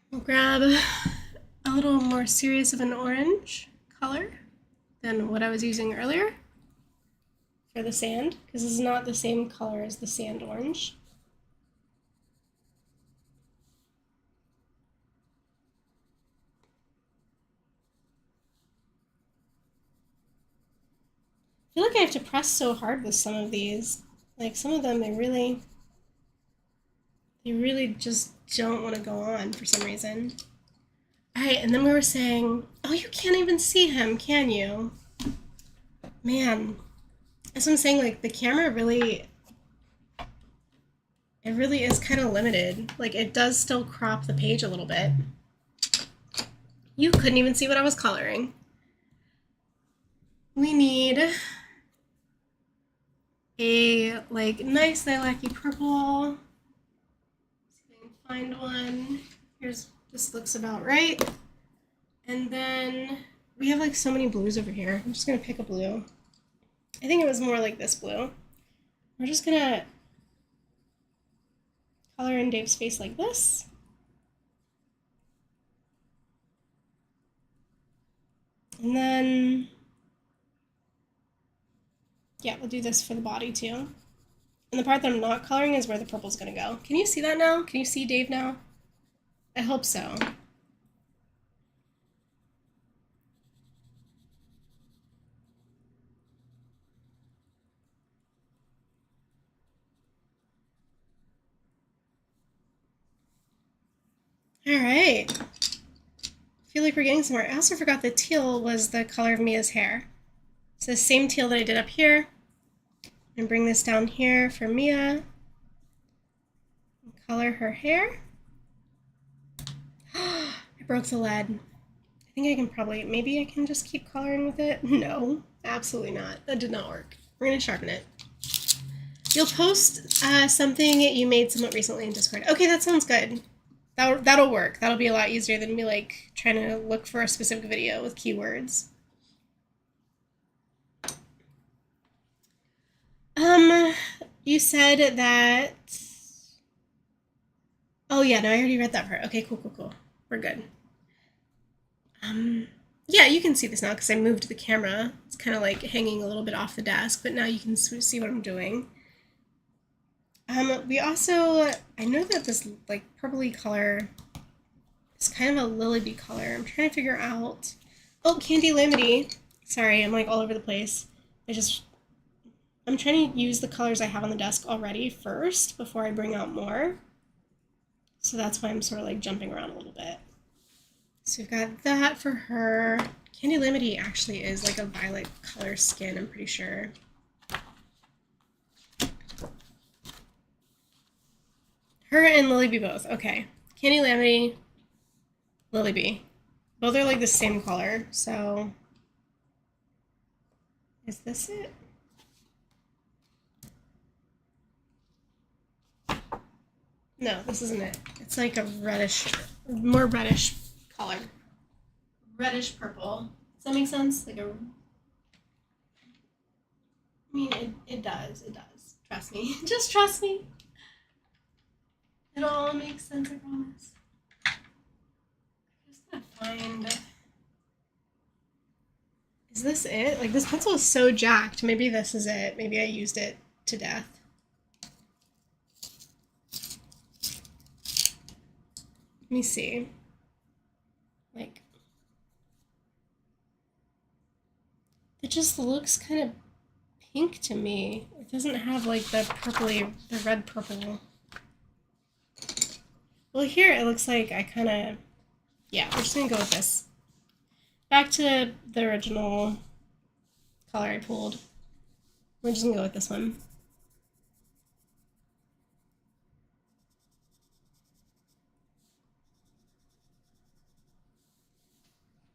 We'll grab a little more serious of an orange color than what I was using earlier for the sand, because this is not the same color as the sand orange. I feel like I have to press so hard with some of these. Like some of them, they really just don't want to go on for some reason. All right, and then we were saying, oh, you can't even see him, can you? Man, that's what I'm saying, like the camera really is kind of limited. Like it does still crop the page a little bit. You couldn't even see what I was coloring. We need a like nice lilac-y purple. See if I can find one. This looks about right. And then we have like so many blues over here. I'm just gonna pick a blue. I think it was more like this blue. We're just gonna color in Dave's face like this. And then, yeah, we'll do this for the body too. And the part that I'm not coloring is where the purple's gonna go. Can you see that now? Can you see Dave now? I hope so. All right. I feel like we're getting somewhere. I also forgot the teal was the color of Mia's hair. So the same teal that I did up here. And bring this down here for Mia. And color her hair. I broke the lead. I think I can probably, maybe I can just keep coloring with it. No, absolutely not. That did not work. We're gonna sharpen it. You'll post something you made somewhat recently in Discord. Okay, that sounds good. That'll work. That'll be a lot easier than me like trying to look for a specific video with keywords. You said that... Oh yeah, no, I already read that part. Okay, cool, cool, cool. We're good. Yeah, you can see this now because I moved the camera. It's kind of like hanging a little bit off the desk, but now you can see what I'm doing. We also, I know that this like purpley color is kind of a lily bee color. I'm trying to figure out, oh, Candy Lamity. Sorry, I'm like all over the place. I'm trying to use the colors I have on the desk already first before I bring out more. So that's why I'm sort of like jumping around a little bit. So we've got that for her. Candy Lamity actually is like a violet color skin, I'm pretty sure. Her and Lily Bee both. Okay. Candy Lamity, Lily Bee. Both are like the same color, so... Is this it? No, this isn't it. It's like a reddish, more reddish color. Reddish purple. Does that make sense? Like a... I mean, it does. It does. Trust me. Just trust me. It all makes sense, I promise. I'm just gonna find... Is this it? Like, this pencil is so jacked. Maybe this is it. Maybe I used it to death. Let me see. Like, it just looks kind of pink to me. It doesn't have like the purpley, the red purple. Well, here it looks like I kind of, yeah, we're just gonna go with this. Back to the original color I pulled. We're just gonna go with this one.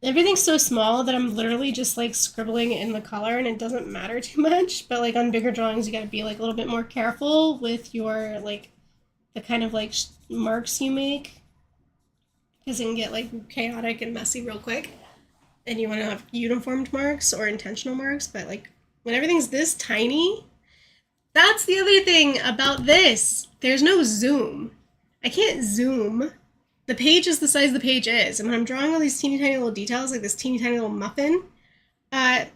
Everything's so small that I'm literally just like scribbling in the color and it doesn't matter too much. But like on bigger drawings, you gotta be like a little bit more careful with your like the kind of like marks you make because it can get like chaotic and messy real quick. And you want to have uniformed marks or intentional marks, but like when everything's this tiny, that's the other thing about this. There's no zoom. I can't zoom. The page is the size the page is, and when I'm drawing all these teeny tiny little details, like this teeny tiny little muffin, I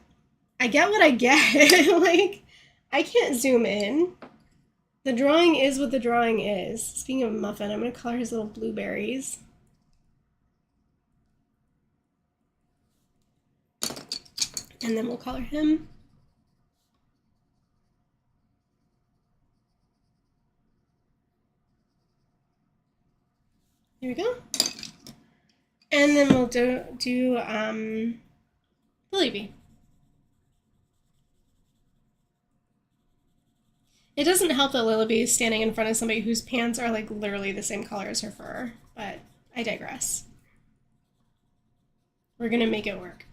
get what I get. Like, I can't zoom in. The drawing is what the drawing is. Speaking of muffin, I'm gonna color his little blueberries. And then we'll color him. There we go. And then we'll do Lily Bee. It doesn't help that Lily Bee is standing in front of somebody whose pants are like literally the same color as her fur, but I digress. We're gonna make it work.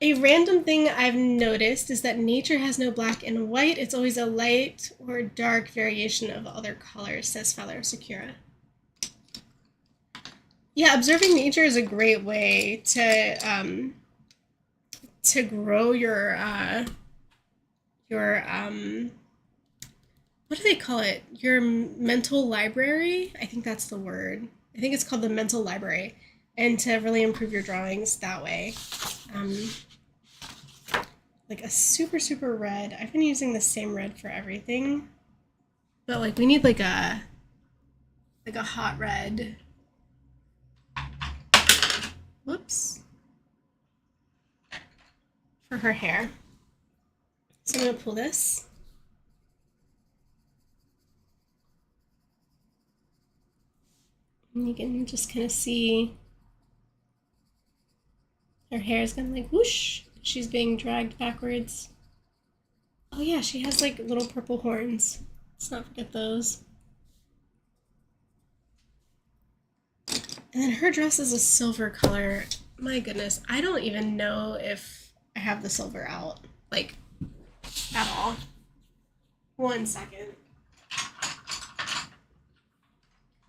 A random thing I've noticed is that nature has no black and white. It's always a light or dark variation of other colors, says Feller Sakura. Yeah, observing nature is a great way to grow your what do they call it? Your mental library? I think that's the word. I think it's called the mental library, and to really improve your drawings that way. Like a super, super red. I've been using the same red for everything. But like we need like a hot red. Whoops. For her hair. So I'm gonna pull this. And you can just kind of see her hair is gonna like whoosh. She's being dragged backwards. Oh yeah, she has like little purple horns. Let's not forget those. And then her dress is a silver color. My goodness, I don't even know if I have the silver out, like, at all. 1 second. I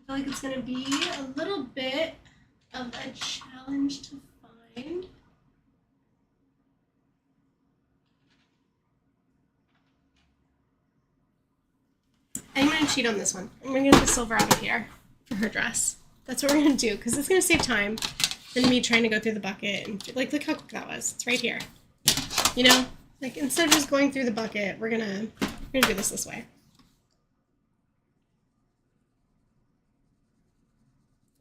feel like it's gonna be a little bit of a challenge to find. I'm going to cheat on this one. I'm going to get the silver out of here for her dress. That's what we're going to do, because it's going to save time than me trying to go through the bucket. And, like, look how quick that was. It's right here. You know? Like, instead of just going through the bucket, we're gonna do this way.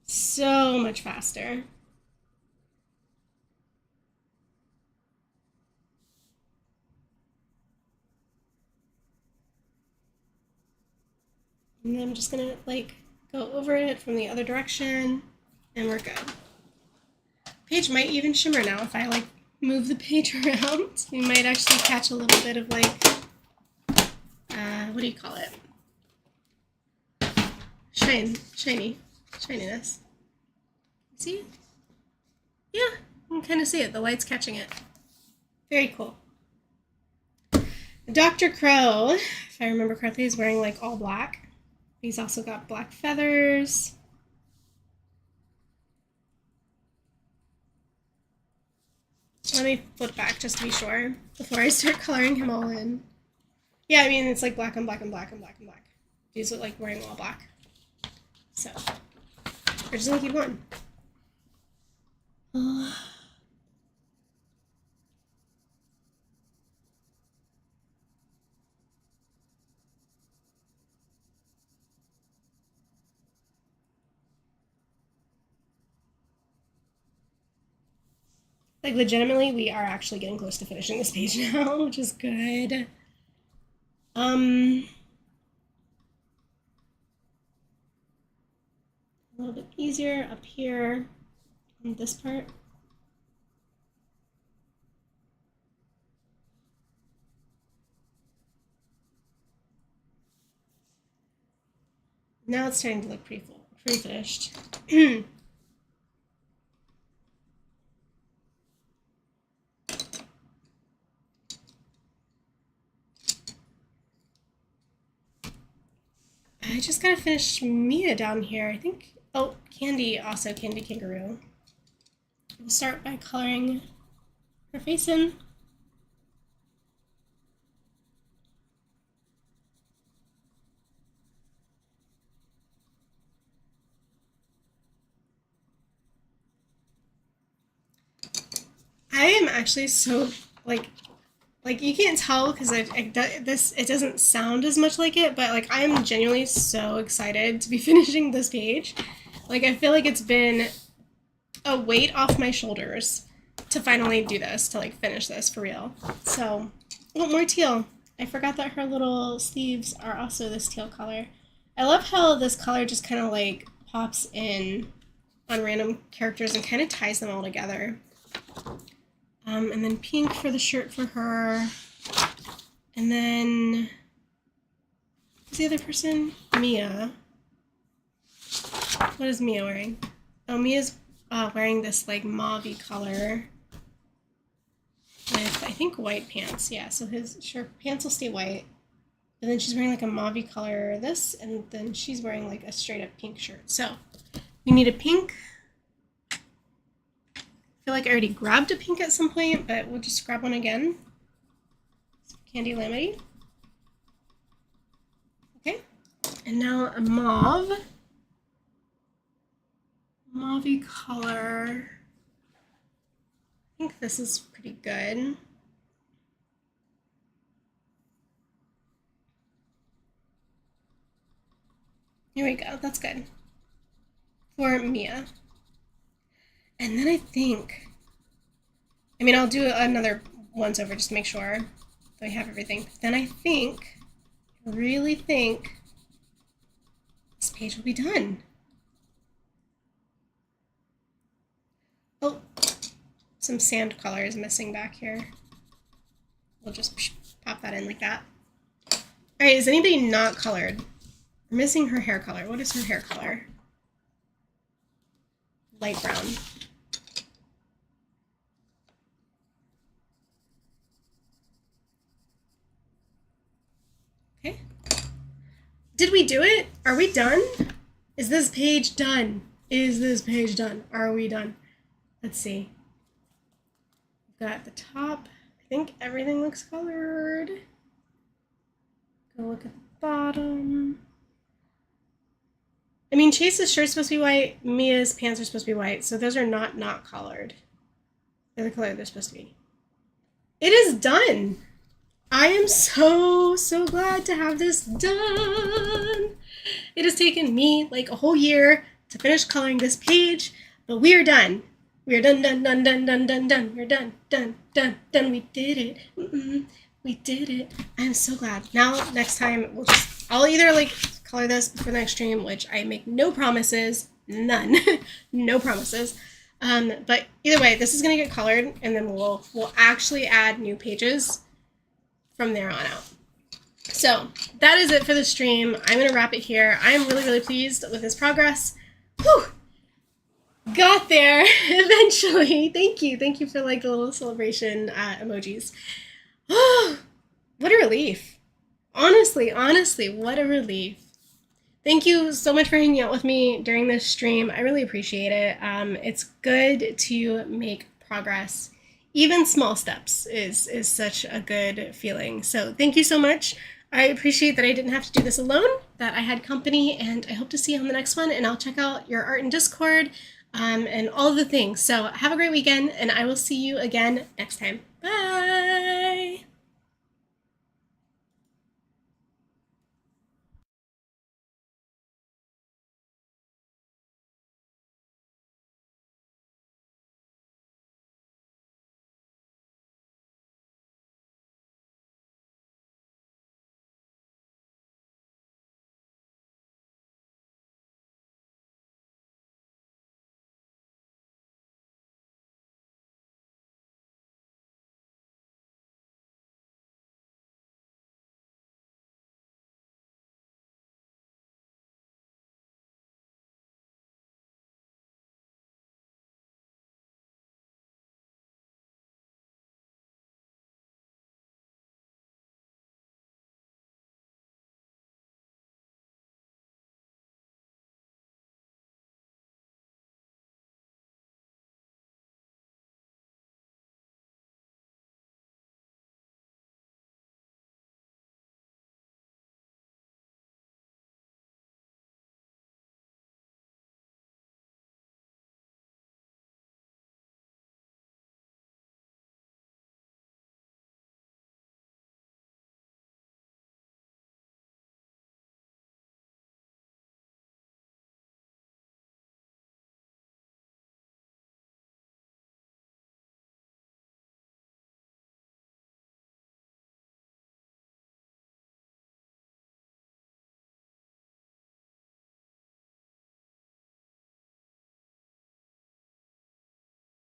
So much faster. And then I'm just gonna, like, go over it from the other direction, and we're good. Page might even shimmer now if I, like, move the page around. You might actually catch a little bit of, like, what do you call it? Shininess. See? Yeah, you can kind of see it. The light's catching it. Very cool. Dr. Crow, if I remember correctly, is wearing, like, all black. He's also got black feathers. Let me flip back just to be sure before I start coloring him all in. Yeah, I mean, it's like black and black and black and black and black. He's like wearing all black. So, we're just gonna keep going. Like, legitimately, we are actually getting close to finishing this page now, which is good. A little bit easier up here on this part. Now it's starting to look pretty full, pretty finished. I just gotta finish Mia down here, I think. Oh, Candy also, Candy Kangaroo. We'll start by coloring her face in. I am actually so, like you can't tell because it doesn't sound as much like it, but like I am genuinely so excited to be finishing this page. Like I feel like it's been a weight off my shoulders to finally do this, to like finish this for real. So, oh, more teal. I forgot that her little sleeves are also this teal color. I love how this color just kind of like pops in on random characters and kind of ties them all together. And then pink for the shirt for her. And then, who's the other person? Mia. What is Mia wearing? Oh, Mia's wearing this like mauve-y color with, I think, white pants. Yeah, so his shirt pants will stay white. And then she's wearing like a mauve-y color this, and then she's wearing like a straight up pink shirt. So we need a pink. I feel like I already grabbed a pink at some point, but we'll just grab one again. Candy Lamity. Okay, and now a mauve. Mauve-y color. I think this is pretty good. Here we go, that's good. For Mia. And then I think, I mean, I'll do another once over just to make sure that I have everything. Then I think, really think, this page will be done. Oh, some sand color is missing back here. We'll just pop that in like that. All right, is anybody not colored? We're missing her hair color. What is her hair color? Light brown. Okay. Did we do it? Are we done? Is this page done? Is this page done? Are we done? Let's see. We've got the top. I think everything looks colored. Go look at the bottom. I mean, Chase's shirt's supposed to be white. Mia's pants are supposed to be white. So those are not colored. They're the color they're supposed to be. It is done. I am so glad to have this done. It has taken me like a whole year to finish coloring this page, but we are done. We are done. We're done. We did it. We did it. I'm so glad. Now, next time, I'll either like color this before the next stream, which I make no promises, none, no promises. But either way, this is gonna get colored, and then we'll actually add new pages from there on out. So that is it for the stream. I'm gonna wrap it here. I am really pleased with this progress. Whew! Got there eventually. Thank you for like the little celebration emojis. Oh, what a relief. Honestly, what a relief. Thank you so much for hanging out with me during this stream. I really appreciate it. It's good to make progress. Even small steps is such a good feeling. So thank you so much. I appreciate that I didn't have to do this alone, that I had company, and I hope to see you on the next one, and I'll check out your art in Discord and all of the things. So have a great weekend, and I will see you again next time. Bye!